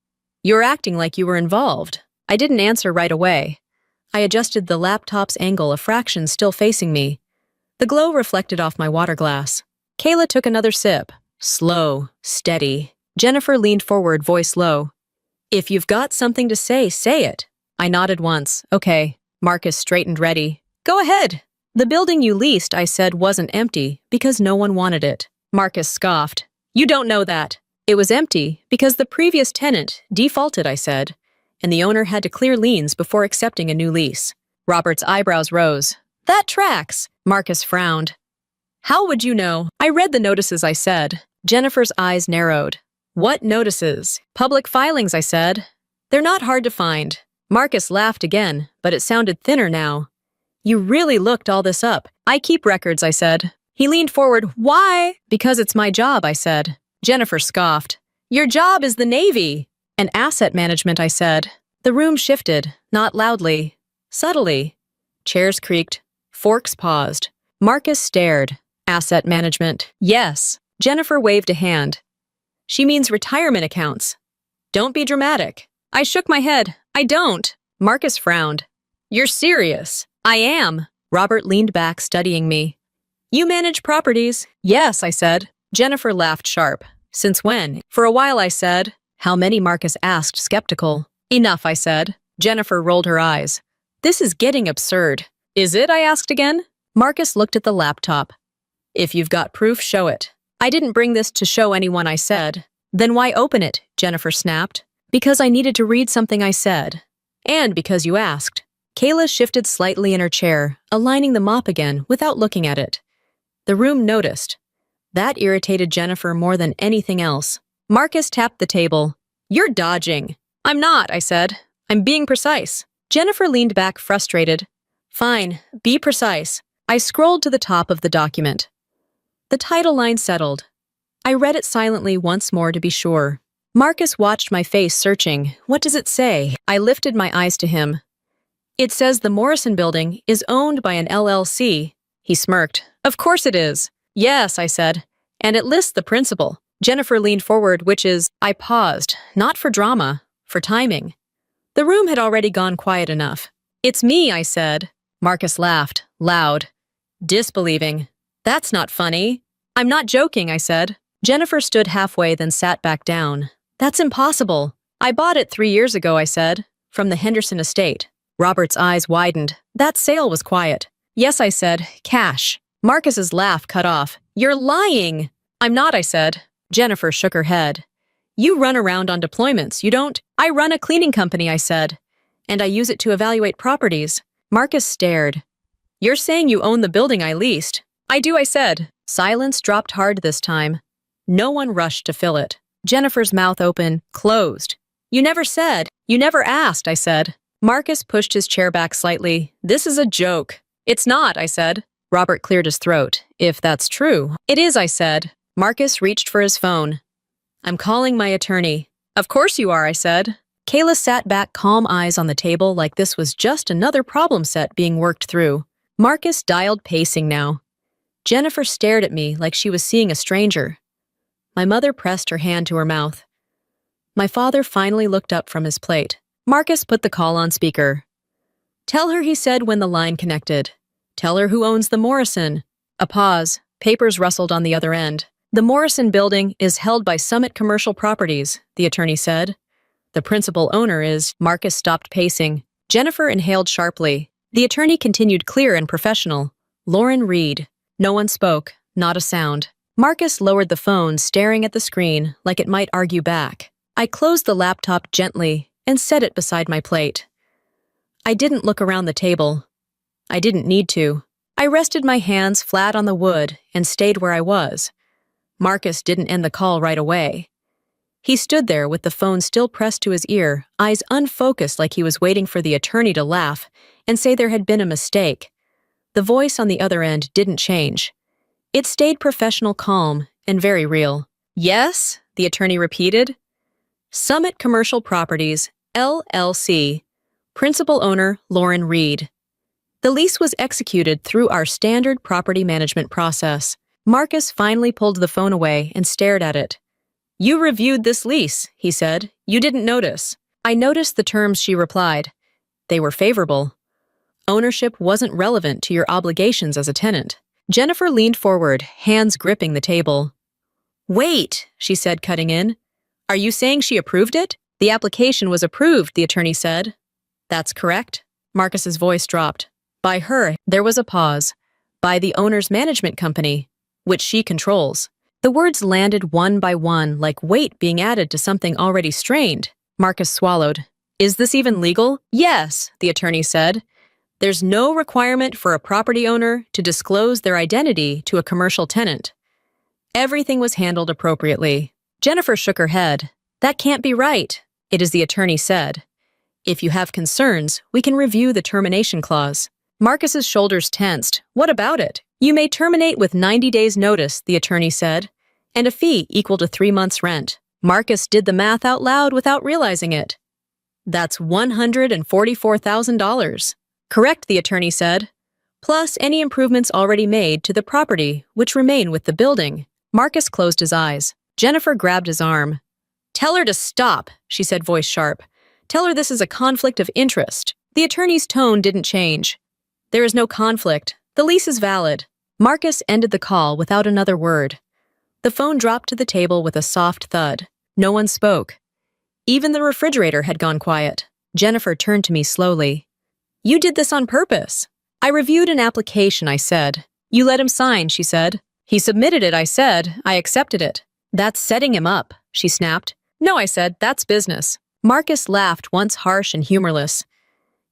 "You're acting like you were involved." I didn't answer right away. I adjusted the laptop's angle a fraction, still facing me. The glow reflected off my water glass. Kayla took another sip. Slow, steady. Jennifer leaned forward, voice low. "If you've got something to say, say it." I nodded once. "Okay." Marcus straightened, ready. "Go ahead." "The building you leased," I said, "wasn't empty because no one wanted it." Marcus scoffed. "You don't know that." "It was empty because the previous tenant defaulted," I said, "and the owner had to clear liens before accepting a new lease." Robert's eyebrows rose. "That tracks." Marcus frowned. "How would you know?" "I read the notices," I said. Jennifer's eyes narrowed. "What notices?" "Public filings," I said. "They're not hard to find." Marcus laughed again, but it sounded thinner now. "You really looked all this up." "I keep records," I said. He leaned forward. "Why?" "Because it's my job," I said. Jennifer scoffed. "Your job is the Navy." "And asset management," I said. The room shifted, not loudly, subtly. Chairs creaked. Forks paused. Marcus stared. "Asset management." "Yes." Jennifer waved a hand. "She means retirement accounts." "Don't be dramatic." I shook my head. "I don't." Marcus frowned. "You're serious." "I am." Robert leaned back, studying me. "You manage properties?" "Yes," I said. Jennifer laughed sharp. "Since when?" "For a while," I said. "How many?" Marcus asked, skeptical. "Enough," I said. Jennifer rolled her eyes. "This is getting absurd." "Is it?" I asked again. Marcus looked at the laptop. "If you've got proof, show it." "I didn't bring this to show anyone," I said. "Then why open it?" Jennifer snapped. "Because I needed to read something I said. And because you asked." Kayla shifted slightly in her chair, aligning the mop again without looking at it. The room noticed. That irritated Jennifer more than anything else. Marcus tapped the table. "You're dodging." "I'm not," I said. I'm being precise. Jennifer leaned back, frustrated. Fine, be precise. I scrolled to the top of the document. The title line settled. I read it silently once more to be sure. Marcus watched my face, searching. What does it say? I lifted my eyes to him. It says the Morrison building is owned by an LLC. He smirked. Of course it is. Yes, I said. And it lists the principal. Jennifer leaned forward, which is, I paused, not for drama, for timing. The room had already gone quiet enough. It's me, I said. Marcus laughed, loud, disbelieving. That's not funny. I'm not joking, I said. Jennifer stood halfway, then sat back down. That's impossible. I bought it 3 years ago, I said, from the Henderson estate. Robert's eyes widened. That sale was quiet. Yes, I said, cash. Marcus's laugh cut off. You're lying. I'm not, I said. Jennifer shook her head. You run around on deployments, you don't? I run a cleaning company, I said. And I use it to evaluate properties. Marcus stared. You're saying you own the building I leased. I do, I said. Silence dropped hard this time. No one rushed to fill it. Jennifer's mouth open, closed. You never said. You never asked, I said. Marcus pushed his chair back slightly. This is a joke. It's not, I said. Robert cleared his throat. If that's true. It is, I said. Marcus reached for his phone. I'm calling my attorney. Of course you are, I said. Kayla sat back, calm eyes on the table like this was just another problem set being worked through. Marcus dialed, pacing now. Jennifer stared at me like she was seeing a stranger. My mother pressed her hand to her mouth. My father finally looked up from his plate. Marcus put the call on speaker. Tell her, he said when the line connected. Tell her who owns the Morrison. A pause. Papers rustled on the other end. The Morrison building is held by Summit Commercial Properties, the attorney said. The principal owner is... Marcus stopped pacing. Jennifer inhaled sharply. The attorney continued, clear and professional. Lauren Reed. No one spoke, not a sound. Marcus lowered the phone, staring at the screen like it might argue back. I closed the laptop gently and set it beside my plate. I didn't look around the table. I didn't need to. I rested my hands flat on the wood and stayed where I was. Marcus didn't end the call right away. He stood there with the phone still pressed to his ear, eyes unfocused like he was waiting for the attorney to laugh and say there had been a mistake. The voice on the other end didn't change. It stayed professional, calm, and very real. Yes, the attorney repeated. Summit Commercial Properties, LLC. Principal owner, Lauren Reed. The lease was executed through our standard property management process. Marcus finally pulled the phone away and stared at it. You reviewed this lease, he said. You didn't notice. I noticed the terms, she replied. They were favorable. Ownership wasn't relevant to your obligations as a tenant. Jennifer leaned forward, hands gripping the table. Wait, she said, cutting in. Are you saying she approved it? The application was approved, the attorney said. That's correct. Marcus's voice dropped. By her, there was a pause. By the owner's management company, which she controls. The words landed one by one like weight being added to something already strained. Marcus swallowed. Is this even legal? Yes, the attorney said. There's no requirement for a property owner to disclose their identity to a commercial tenant. Everything was handled appropriately. Jennifer shook her head. That can't be right, it is the attorney said. If you have concerns, we can review the termination clause. Marcus's shoulders tensed. What about it? You may terminate with 90 days' notice, the attorney said, and a fee equal to 3 months' rent. Marcus did the math out loud without realizing it. That's $144,000. Correct, the attorney said. Plus any improvements already made to the property, which remain with the building. Marcus closed his eyes. Jennifer grabbed his arm. Tell her to stop, she said, voice sharp. Tell her this is a conflict of interest. The attorney's tone didn't change. There is no conflict. The lease is valid. Marcus ended the call without another word. The phone dropped to the table with a soft thud. No one spoke. Even the refrigerator had gone quiet. Jennifer turned to me slowly. You did this on purpose. I reviewed an application, I said. You let him sign, she said. He submitted it, I said. I accepted it. That's setting him up, she snapped. No, I said, that's business. Marcus laughed, once harsh and humorless.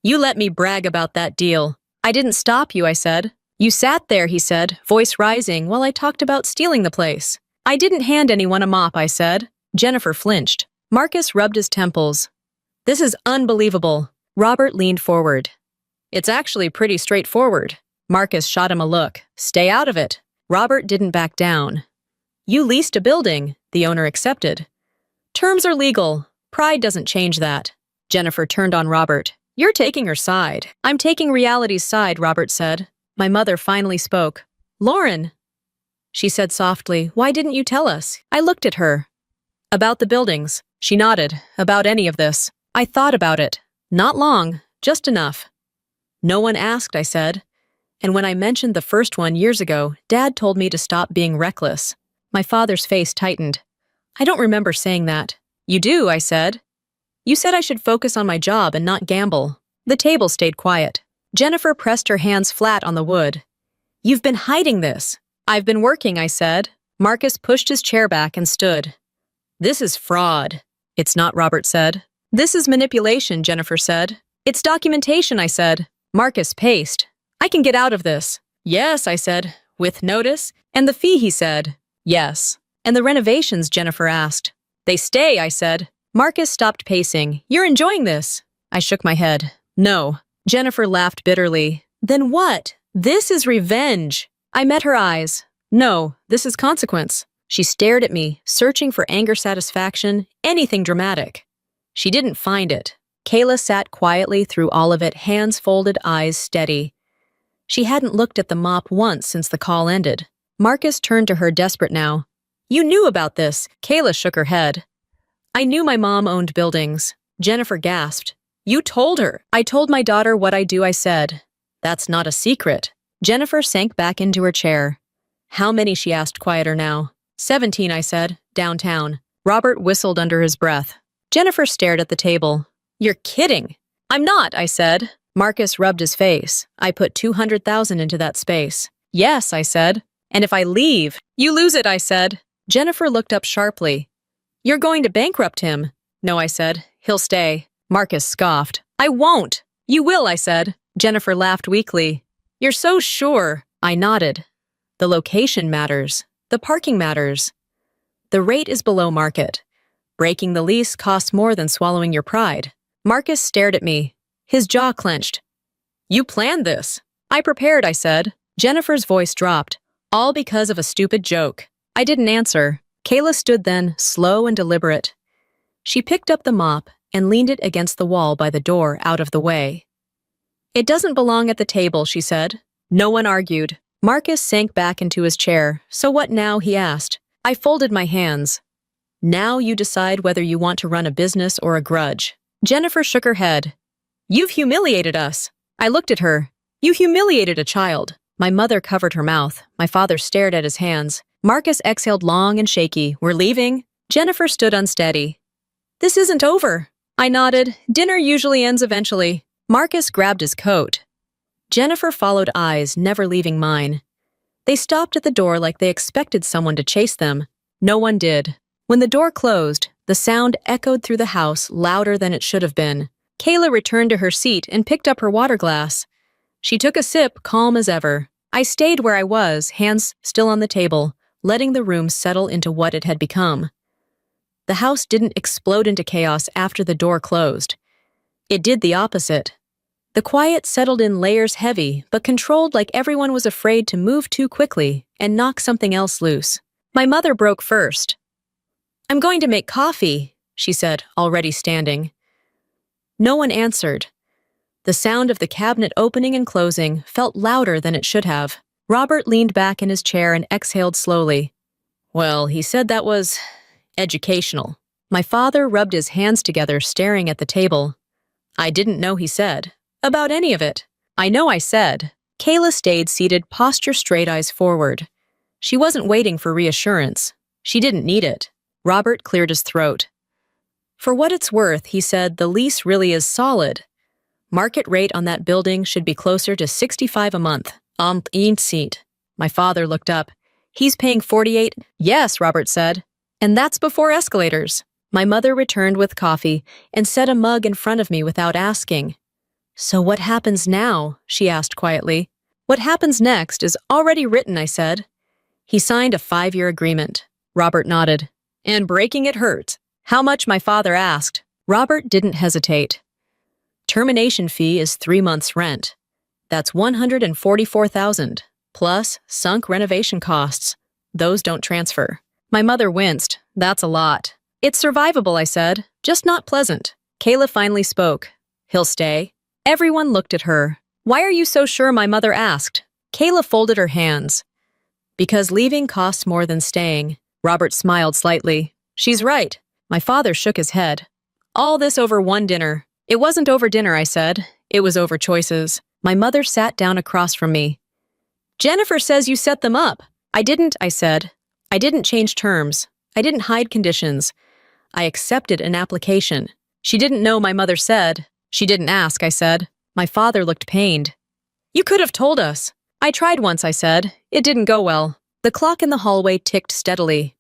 You let me brag about that deal. I didn't stop you, I said. You sat there, he said, voice rising, while I talked about stealing the place. I didn't hand anyone a mop, I said. Jennifer flinched. Marcus rubbed his temples. This is unbelievable. Robert leaned forward. It's actually pretty straightforward. Marcus shot him a look. Stay out of it. Robert didn't back down. You leased a building, the owner accepted. Terms are legal. Pride doesn't change that. Jennifer turned on Robert. You're taking her side. I'm taking reality's side, Robert said. My mother finally spoke. Lauren, she said softly, why didn't you tell us? I looked at her. About the buildings. She nodded. About any of this. I thought about it. Not long, just enough. No one asked, I said. And when I mentioned the first one years ago, Dad told me to stop being reckless. My father's face tightened. I don't remember saying that. You do, I said. You said I should focus on my job and not gamble. The table stayed quiet. Jennifer pressed her hands flat on the wood. You've been hiding this. I've been working, I said. Marcus pushed his chair back and stood. This is fraud. It's not, Robert said. This is manipulation, Jennifer said. It's documentation, I said. Marcus paced. I can get out of this. Yes, I said. With notice? And the fee, he said. Yes. And the renovations, Jennifer asked. They stay, I said. Marcus stopped pacing. You're enjoying this. I shook my head. No. Jennifer laughed bitterly. Then what? This is revenge. I met her eyes. No, this is consequence. She stared at me, searching for anger satisfaction, anything dramatic. She didn't find it. Kayla sat quietly through all of it, hands folded, eyes steady. She hadn't looked at the mop once since the call ended. Marcus turned to her, desperate now. You knew about this. Kayla shook her head. I knew my mom owned buildings. Jennifer gasped. You told her. I told my daughter what I do, I said. That's not a secret. Jennifer sank back into her chair. How many, she asked, quieter now. 17, I said, downtown. Robert whistled under his breath. Jennifer stared at the table. You're kidding. I'm not, I said. Marcus rubbed his face. I put 200,000 into that space. Yes, I said. And if I leave, you lose it, I said. Jennifer looked up sharply. You're going to bankrupt him. No, I said. He'll stay. Marcus scoffed. I won't. You will, I said. Jennifer laughed weakly. You're so sure. I nodded. The location matters. The parking matters. The rate is below market. Breaking the lease costs more than swallowing your pride. Marcus stared at me. His jaw clenched. You planned this. I prepared, I said. Jennifer's voice dropped. All because of a stupid joke. I didn't answer. Kayla stood then, slow and deliberate. She picked up the mop and leaned it against the wall by the door, out of the way. It doesn't belong at the table, she said. No one argued. Marcus sank back into his chair. So what now, he asked. I folded my hands. Now you decide whether you want to run a business or a grudge. Jennifer shook her head. You've humiliated us. I looked at her. You humiliated a child. My mother covered her mouth. My father stared at his hands. Marcus exhaled long and shaky. We're leaving? Jennifer stood unsteady. This isn't over. I nodded. Dinner usually ends eventually. Marcus grabbed his coat. Jennifer followed eyes, never leaving mine. They stopped at the door like they expected someone to chase them. No one did. When the door closed, the sound echoed through the house louder than it should have been. Kayla returned to her seat and picked up her water glass. She took a sip, calm as ever. I stayed where I was, hands still on the table, letting the room settle into what it had become. The house didn't explode into chaos after the door closed. It did the opposite. The quiet settled in layers heavy, but controlled like everyone was afraid to move too quickly and knock something else loose. My mother broke first. I'm going to make coffee, she said, already standing. No one answered. The sound of the cabinet opening and closing felt louder than it should have. Robert leaned back in his chair and exhaled slowly. Well, he said that was educational. My father rubbed his hands together, staring at the table. I didn't know he said. About any of it. I know I said. Kayla stayed seated, posture straight, eyes forward. She wasn't waiting for reassurance. She didn't need it. Robert cleared his throat. For what it's worth, he said, the lease really is solid. Market rate on that building should be closer to $65 a month. In seat. My father looked up. He's paying $48. Yes, Robert said. And that's before escalators. My mother returned with coffee and set a mug in front of me without asking. So what happens now? She asked quietly. What happens next is already written, I said. He signed a 5-year agreement. Robert nodded. And breaking it hurt. How much? My father asked. Robert didn't hesitate. Termination fee is 3 months' rent. That's $144,000, plus sunk renovation costs. Those don't transfer. My mother winced. That's a lot. It's survivable, I said, just not pleasant. Kayla finally spoke. He'll stay. Everyone looked at her. Why are you so sure? My mother asked. Kayla folded her hands. Because leaving costs more than staying. Robert smiled slightly. She's right. My father shook his head. All this over one dinner. It wasn't over dinner, I said. It was over choices. My mother sat down across from me. Jennifer says you set them up. I didn't, I said. I didn't change terms. I didn't hide conditions. I accepted an application. She didn't know, my mother said. She didn't ask, I said. My father looked pained. You could have told us. I tried once, I said. It didn't go well. The clock in the hallway ticked steadily.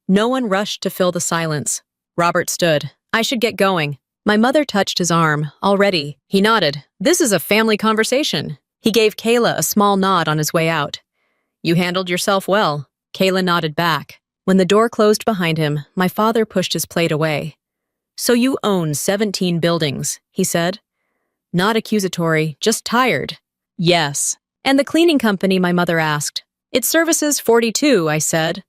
No one rushed to fill the silence. Robert stood. I should get going. My mother touched his arm. Already. He nodded. This is a family conversation. He gave Kayla a small nod on his way out. You handled yourself well. Kayla nodded back. When the door closed behind him, my father pushed his plate away. So you own 17 buildings, he said. Not accusatory, just tired. Yes. And the cleaning company, my mother asked. It services 42, I said.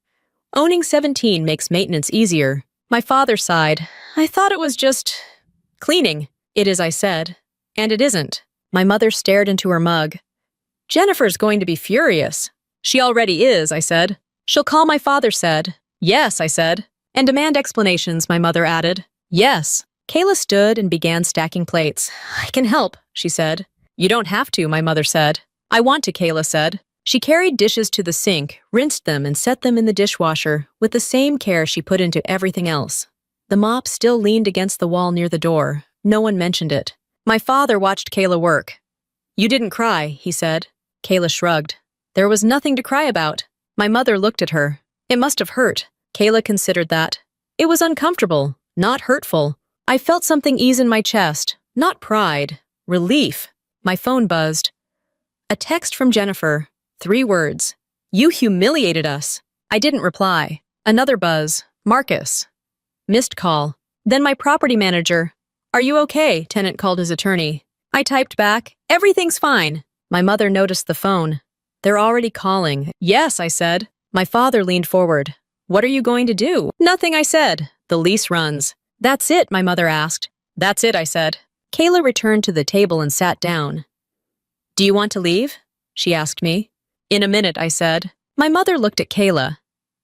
Owning 17 makes maintenance easier. My father sighed. I thought it was just cleaning. It is, I said. And it isn't. My mother stared into her mug. Jennifer's going to be furious. She already is, I said. She'll call, my father said. Yes, I said. And demand explanations, my mother added. Yes. Kayla stood and began stacking plates. I can help, she said. You don't have to, my mother said. I want to, Kayla said. She carried dishes to the sink, rinsed them, and set them in the dishwasher with the same care she put into everything else. The mop still leaned against the wall near the door. No one mentioned it. My father watched Kayla work. You didn't cry, he said. Kayla shrugged. There was nothing to cry about. My mother looked at her. It must have hurt. Kayla considered that. It was uncomfortable, not hurtful. I felt something ease in my chest, not pride, relief. My phone buzzed. A text from Jennifer. 3 words. You humiliated us. I didn't reply. Another buzz. Marcus. Missed call. Then my property manager. Are you okay? Tenant called his attorney. I typed back. Everything's fine. My mother noticed the phone. They're already calling. Yes, I said. My father leaned forward. What are you going to do? Nothing, I said. The lease runs. That's it, my mother asked. That's it, I said. Kayla returned to the table and sat down. Do you want to leave? She asked me. In a minute, I said. My mother looked at Kayla.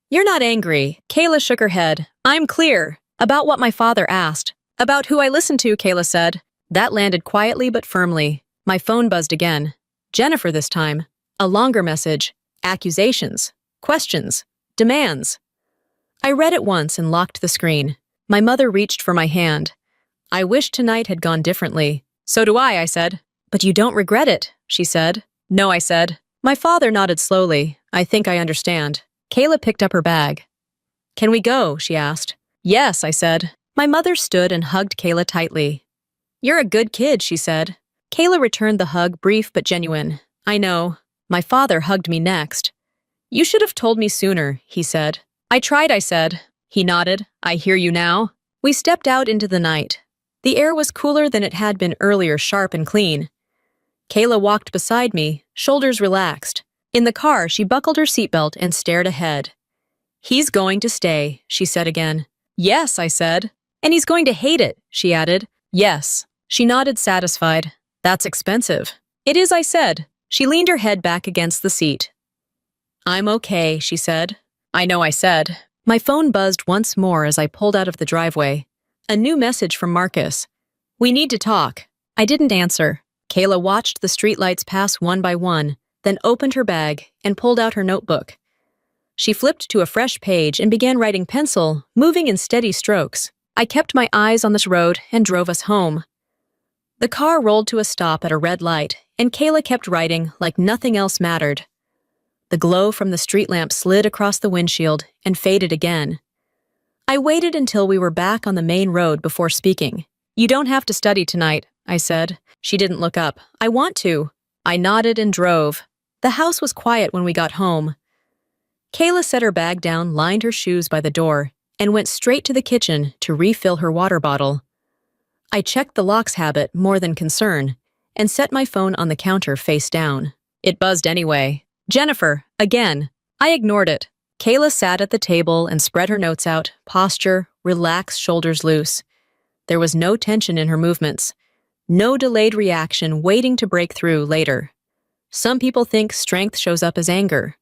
You're not angry. Kayla shook her head. I'm clear. About what my father asked. About who I listened to, Kayla said. That landed quietly but firmly. My phone buzzed again. Jennifer this time. A longer message. Accusations. Questions. Demands. I read it once and locked the screen. My mother reached for my hand. I wish tonight had gone differently. So do I said. But you don't regret it, she said. No, I said. My father nodded slowly. I think I understand. Kayla picked up her bag. Can we go? She asked. Yes, I said. My mother stood and hugged Kayla tightly. You're a good kid, she said. Kayla returned the hug, brief but genuine. I know. My father hugged me next. You should have told me sooner, he said. I tried, I said. He nodded. I hear you now. We stepped out into the night. The air was cooler than it had been earlier, sharp and clean. Kayla walked beside me, shoulders relaxed. In the car, she buckled her seatbelt and stared ahead. He's going to stay, she said again. Yes, I said. And he's going to hate it, she added. Yes. She nodded, satisfied. That's expensive. It is, I said. She leaned her head back against the seat. I'm okay, she said. I know, I said. My phone buzzed once more as I pulled out of the driveway. A new message from Marcus. We need to talk. I didn't answer. Kayla watched the streetlights pass one by one, then opened her bag and pulled out her notebook. She flipped to a fresh page and began writing pencil, moving in steady strokes. I kept my eyes on this road and drove us home. The car rolled to a stop at a red light, and Kayla kept writing like nothing else mattered. The glow from the street lamp slid across the windshield and faded again. I waited until we were back on the main road before speaking. You don't have to study tonight, I said. She didn't look up. I want to. I nodded and drove. The house was quiet when we got home. Kayla set her bag down, lined her shoes by the door, and went straight to the kitchen to refill her water bottle. I checked the lock's habit more than concern and set my phone on the counter face down. It buzzed anyway. Jennifer, again. I ignored it. Kayla sat at the table and spread her notes out, posture, relaxed, shoulders loose. There was no tension in her movements, no delayed reaction waiting to break through later. Some people think strength shows up as anger.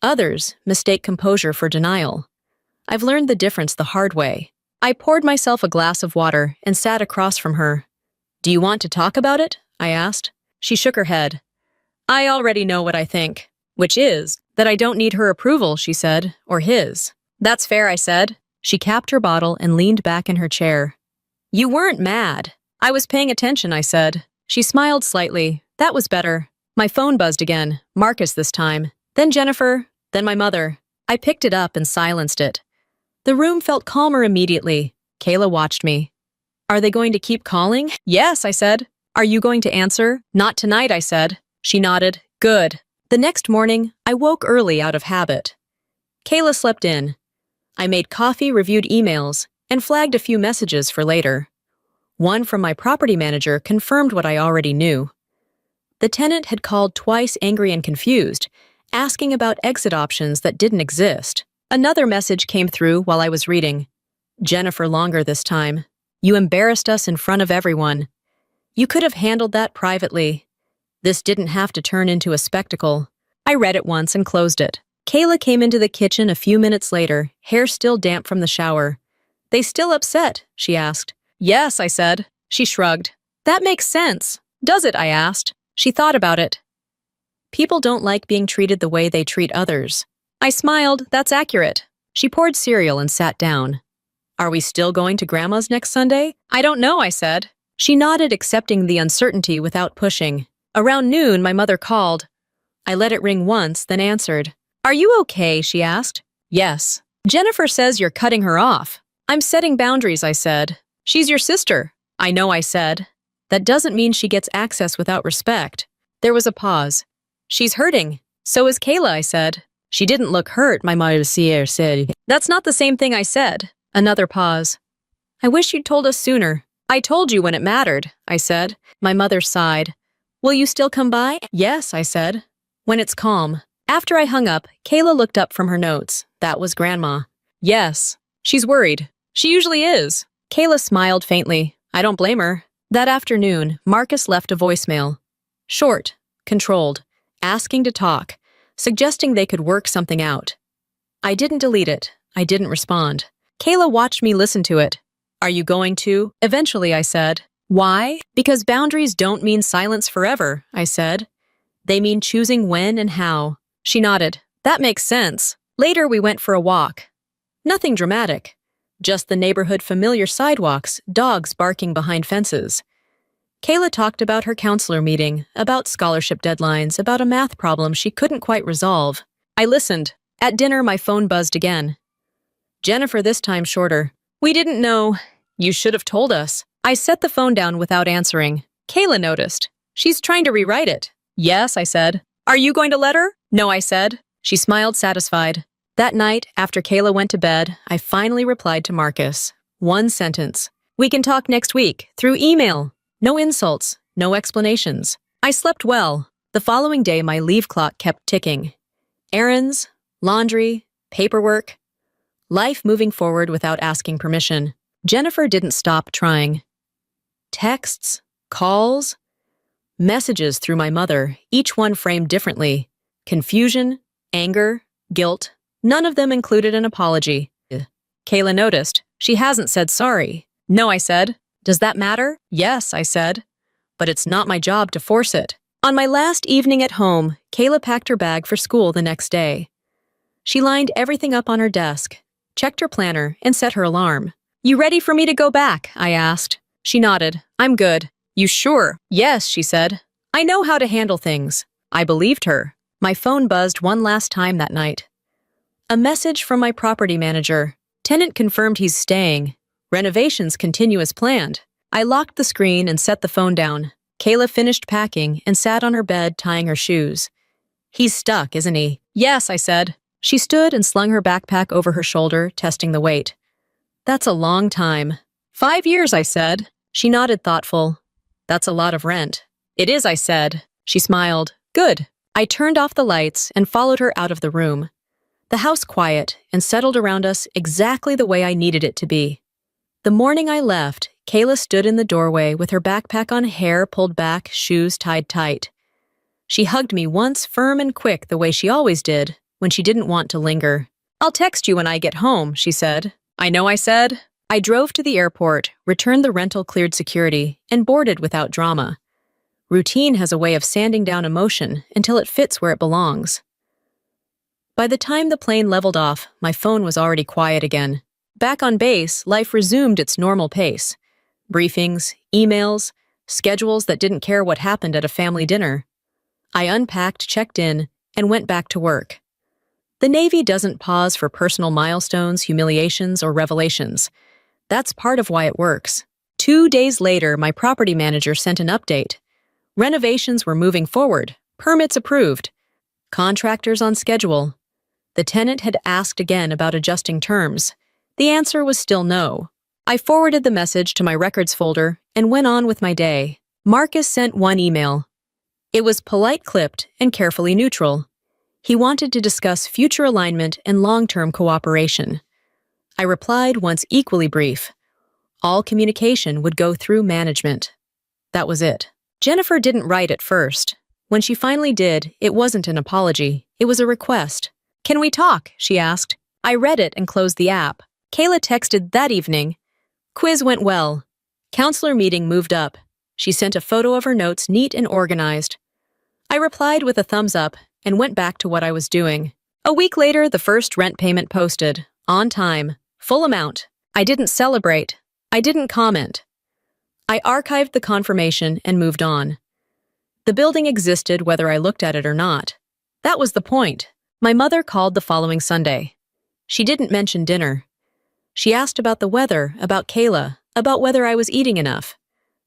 Others mistake composure for denial. I've learned the difference the hard way. I poured myself a glass of water and sat across from her. Do you want to talk about it? I asked. She shook her head. I already know what I think, which is that I don't need her approval, she said, or his. That's fair, I said. She capped her bottle and leaned back in her chair. You weren't mad. I was paying attention, I said. She smiled slightly. That was better. My phone buzzed again, Marcus this time. Then Jennifer, then my mother. I picked it up and silenced it. The room felt calmer immediately. Kayla watched me. Are they going to keep calling? Yes, I said. Are you going to answer? Not tonight, I said. She nodded. Good. The next morning, I woke early out of habit. Kayla slept in. I made coffee, reviewed emails, and flagged a few messages for later. One from my property manager confirmed what I already knew. The tenant had called twice, angry and confused, asking about exit options that didn't exist. Another message came through while I was reading. Jennifer Longer this time. You embarrassed us in front of everyone. You could have handled that privately. This didn't have to turn into a spectacle. I read it once and closed it. Kayla came into the kitchen a few minutes later, hair still damp from the shower. They still upset? She asked. Yes, I said. She shrugged. That makes sense. Does it? I asked. She thought about it. People don't like being treated the way they treat others. I smiled. That's accurate. She poured cereal and sat down. Are we still going to Grandma's next Sunday? I don't know, I said. She nodded, accepting the uncertainty without pushing. Around noon, my mother called. I let it ring once, then answered. Are you okay? She asked. Yes. Jennifer says you're cutting her off. I'm setting boundaries, I said. She's your sister. I know, I said. That doesn't mean she gets access without respect. There was a pause. She's hurting. So is Kayla, I said. She didn't look hurt, my mother said. That's not the same thing I said. Another pause. I wish you'd told us sooner. I told you when it mattered, I said. My mother sighed. Will you still come by? Yes, I said. When it's calm. After I hung up, Kayla looked up from her notes. That was Grandma. Yes. She's worried. She usually is. Kayla smiled faintly. I don't blame her. That afternoon, Marcus left a voicemail. Short, controlled, asking to talk, suggesting they could work something out. I didn't delete it. I didn't respond. Kayla watched me listen to it. Are you going to? Eventually, I said. Why? Because boundaries don't mean silence forever, I said. They mean choosing when and how. She nodded. That makes sense. Later, we went for a walk. Nothing dramatic. Just the neighborhood familiar sidewalks, dogs barking behind fences. Kayla talked about her counselor meeting, about scholarship deadlines, about a math problem she couldn't quite resolve. I listened. At dinner, my phone buzzed again. Jennifer this time shorter. We didn't know. You should have told us. I set the phone down without answering. Kayla noticed. She's trying to rewrite it. Yes, I said. Are you going to let her? No, I said. She smiled satisfied. That night, after Kayla went to bed, I finally replied to Marcus. One sentence. We can talk next week, through email. No insults, no explanations. I slept well. The following day, my leave clock kept ticking. Errands, laundry, paperwork. Life moving forward without asking permission. Jennifer didn't stop trying. Texts, calls, messages through my mother, each one framed differently. Confusion, anger, guilt. None of them included an apology. Kayla noticed. She hasn't said sorry. No, I said. Does that matter? Yes, I said. But it's not my job to force it. On my last evening at home, Kayla packed her bag for school the next day. She lined everything up on her desk, checked her planner, and set her alarm. You ready for me to go back? I asked. She nodded. I'm good. You sure? Yes, she said. I know how to handle things. I believed her. My phone buzzed one last time that night. A message from my property manager. Tenant confirmed he's staying. Renovations continue as planned. I locked the screen and set the phone down. Kayla finished packing and sat on her bed tying her shoes. He's stuck, isn't he? Yes, I said. She stood and slung her backpack over her shoulder, testing the weight. That's a long time. 5 years, I said. She nodded thoughtful. That's a lot of rent. It is, I said. She smiled. Good. I turned off the lights and followed her out of the room. The house quiet and settled around us exactly the way I needed it to be. The morning I left, Kayla stood in the doorway with her backpack on, hair pulled back, shoes tied tight. She hugged me once, firm and quick, the way she always did, when she didn't want to linger. I'll text you when I get home, she said. I know, I said. I drove to the airport, returned the rental, cleared security, and boarded without drama. Routine has a way of sanding down emotion until it fits where it belongs. By the time the plane leveled off, my phone was already quiet again. Back on base, life resumed its normal pace. Briefings, emails, schedules that didn't care what happened at a family dinner. I unpacked, checked in, and went back to work. The Navy doesn't pause for personal milestones, humiliations, or revelations. That's part of why it works. 2 days later, my property manager sent an update. Renovations were moving forward, permits approved, contractors on schedule. The tenant had asked again about adjusting terms. The answer was still no. I forwarded the message to my records folder and went on with my day. Marcus sent one email. It was polite, clipped, and carefully neutral. He wanted to discuss future alignment and long-term cooperation. I replied once, equally brief. All communication would go through management. That was it. Jennifer didn't write at first. When she finally did, it wasn't an apology. It was a request. Can we talk? She asked. I read it and closed the app. Kayla texted that evening. Quiz went well. Counselor meeting moved up. She sent a photo of her notes, neat and organized. I replied with a thumbs up and went back to what I was doing. A week later, the first rent payment posted. On time. Full amount. I didn't celebrate. I didn't comment. I archived the confirmation and moved on. The building existed whether I looked at it or not. That was the point. My mother called the following Sunday. She didn't mention dinner. She asked about the weather, about Kayla, about whether I was eating enough.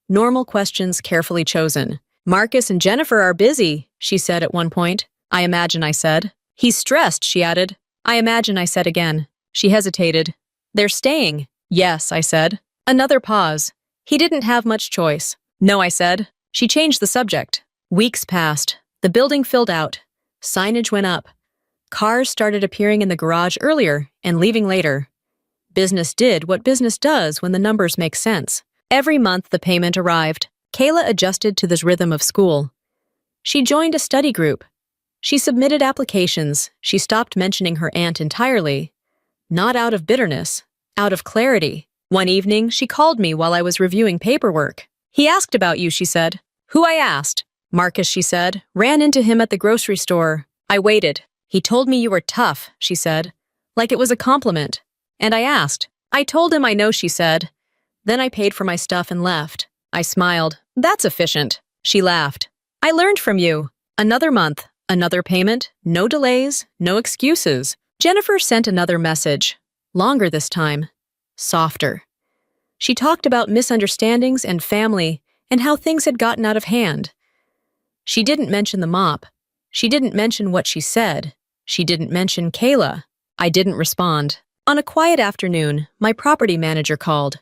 Normal questions carefully chosen. Marcus and Jennifer are busy, she said at one point. I imagine, I said. He's stressed, she added. I imagine, I said again. She hesitated. They're staying. Yes, I said. Another pause. He didn't have much choice. No, I said. She changed the subject. Weeks passed. The building filled out. Signage went up. Cars started appearing in the garage earlier and leaving later. Business did what business does when the numbers make sense. Every month the payment arrived. Kayla adjusted to this rhythm of school. She joined a study group. She submitted applications. She stopped mentioning her aunt entirely. Not out of bitterness, out of clarity. One evening, she called me while I was reviewing paperwork. He asked about you, she said. Who? I asked. Marcus, she said. Ran into him at the grocery store. I waited. He told me you were tough, she said. Like it was a compliment. And I asked. I told him I know, she said. Then I paid for my stuff and left. I smiled. That's efficient. She laughed. I learned from you. Another month, another payment, no delays, no excuses. Jennifer sent another message. Longer this time. Softer. She talked about misunderstandings and family and how things had gotten out of hand. She didn't mention the mop. She didn't mention what she said. She didn't mention Kayla. I didn't respond. On a quiet afternoon, my property manager called.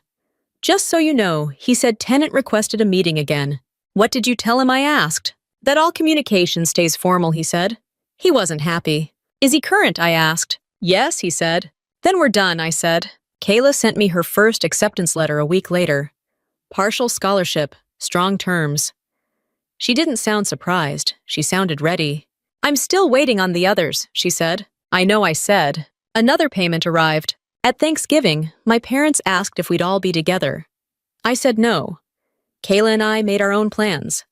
Just so you know, he said tenant requested a meeting again. What did you tell him? I asked. That all communication stays formal, he said. He wasn't happy. Is he current? I asked. Yes, he said. Then we're done, I said. Kayla sent me her first acceptance letter a week later. Partial scholarship, strong terms. She didn't sound surprised. She sounded ready. I'm still waiting on the others, she said. I know, I said. Another payment arrived. At Thanksgiving, my parents asked if we'd all be together. I said no. Kayla and I made our own plans.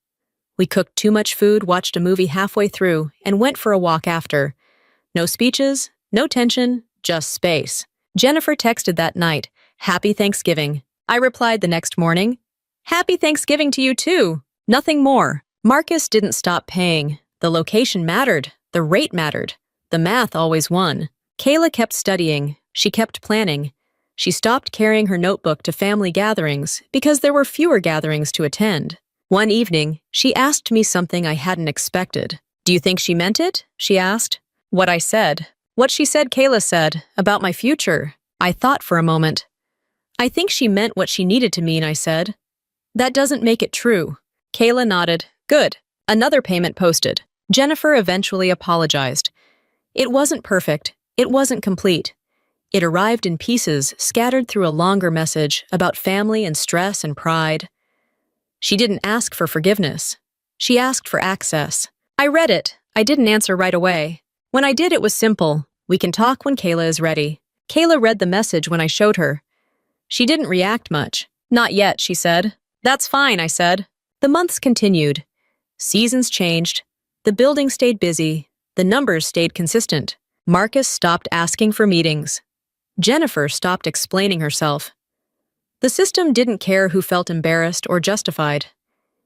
We cooked too much food, watched a movie halfway through, and went for a walk after. No speeches, no tension, just space. Jennifer texted that night, Happy Thanksgiving. I replied the next morning, Happy Thanksgiving to you too. Nothing more. Marcus didn't stop paying. The location mattered. The rate mattered. The math always won. Kayla kept studying. She kept planning. She stopped carrying her notebook to family gatherings because there were fewer gatherings to attend. One evening, she asked me something I hadn't expected. Do you think she meant it? She asked. What I said. What she said, Kayla said, about my future. I thought for a moment. I think she meant what she needed to mean, I said. That doesn't make it true. Kayla nodded. Good. Another payment posted. Jennifer eventually apologized. It wasn't perfect. It wasn't complete. It arrived in pieces, scattered through a longer message about family and stress and pride. She didn't ask for forgiveness. She asked for access. I read it. I didn't answer right away. When I did, it was simple. We can talk when Kayla is ready. Kayla read the message when I showed her. She didn't react much. Not yet, she said. That's fine, I said. The months continued. Seasons changed. The building stayed busy. The numbers stayed consistent. Marcus stopped asking for meetings. Jennifer stopped explaining herself. The system didn't care who felt embarrassed or justified.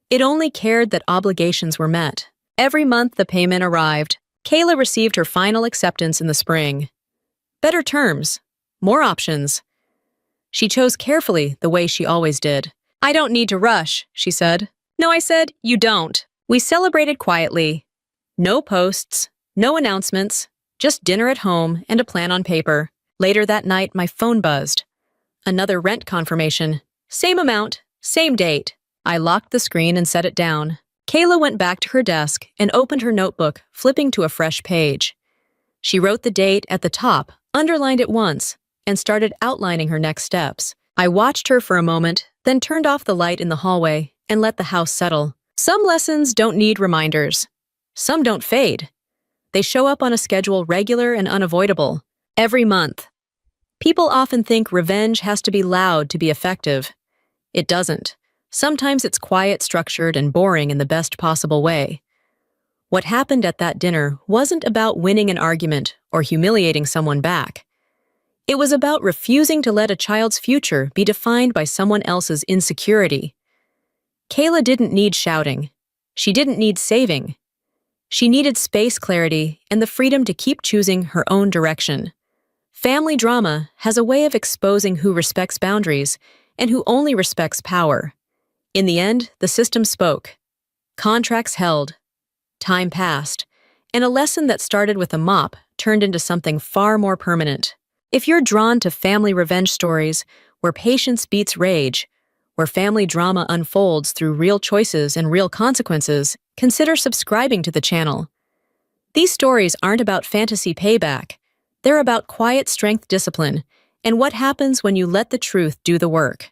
It only cared that obligations were met. Every month the payment arrived. Kayla received her final acceptance in the spring. Better terms. More options. She chose carefully the way she always did. I don't need to rush, she said. No, I said, you don't. We celebrated quietly. No posts, no announcements, just dinner at home and a plan on paper. Later that night, my phone buzzed. Another rent confirmation. Same amount, same date. I locked the screen and set it down. Kayla went back to her desk and opened her notebook, flipping to a fresh page. She wrote the date at the top, underlined it once, and started outlining her next steps. I watched her for a moment, then turned off the light in the hallway and let the house settle. Some lessons don't need reminders. Some don't fade. They show up on a schedule regular and unavoidable. Every month. People often think revenge has to be loud to be effective. It doesn't. Sometimes it's quiet, structured, and boring in the best possible way. What happened at that dinner wasn't about winning an argument or humiliating someone back. It was about refusing to let a child's future be defined by someone else's insecurity. Kayla didn't need shouting. She didn't need saving. She needed space clarity and the freedom to keep choosing her own direction. Family drama has a way of exposing who respects boundaries and who only respects power. In the end, the system spoke. Contracts held. Time passed. And a lesson that started with a mop turned into something far more permanent. If you're drawn to family revenge stories where patience beats rage, where family drama unfolds through real choices and real consequences, consider subscribing to the channel. These stories aren't about fantasy payback. They're about quiet strength discipline and what happens when you let the truth do the work.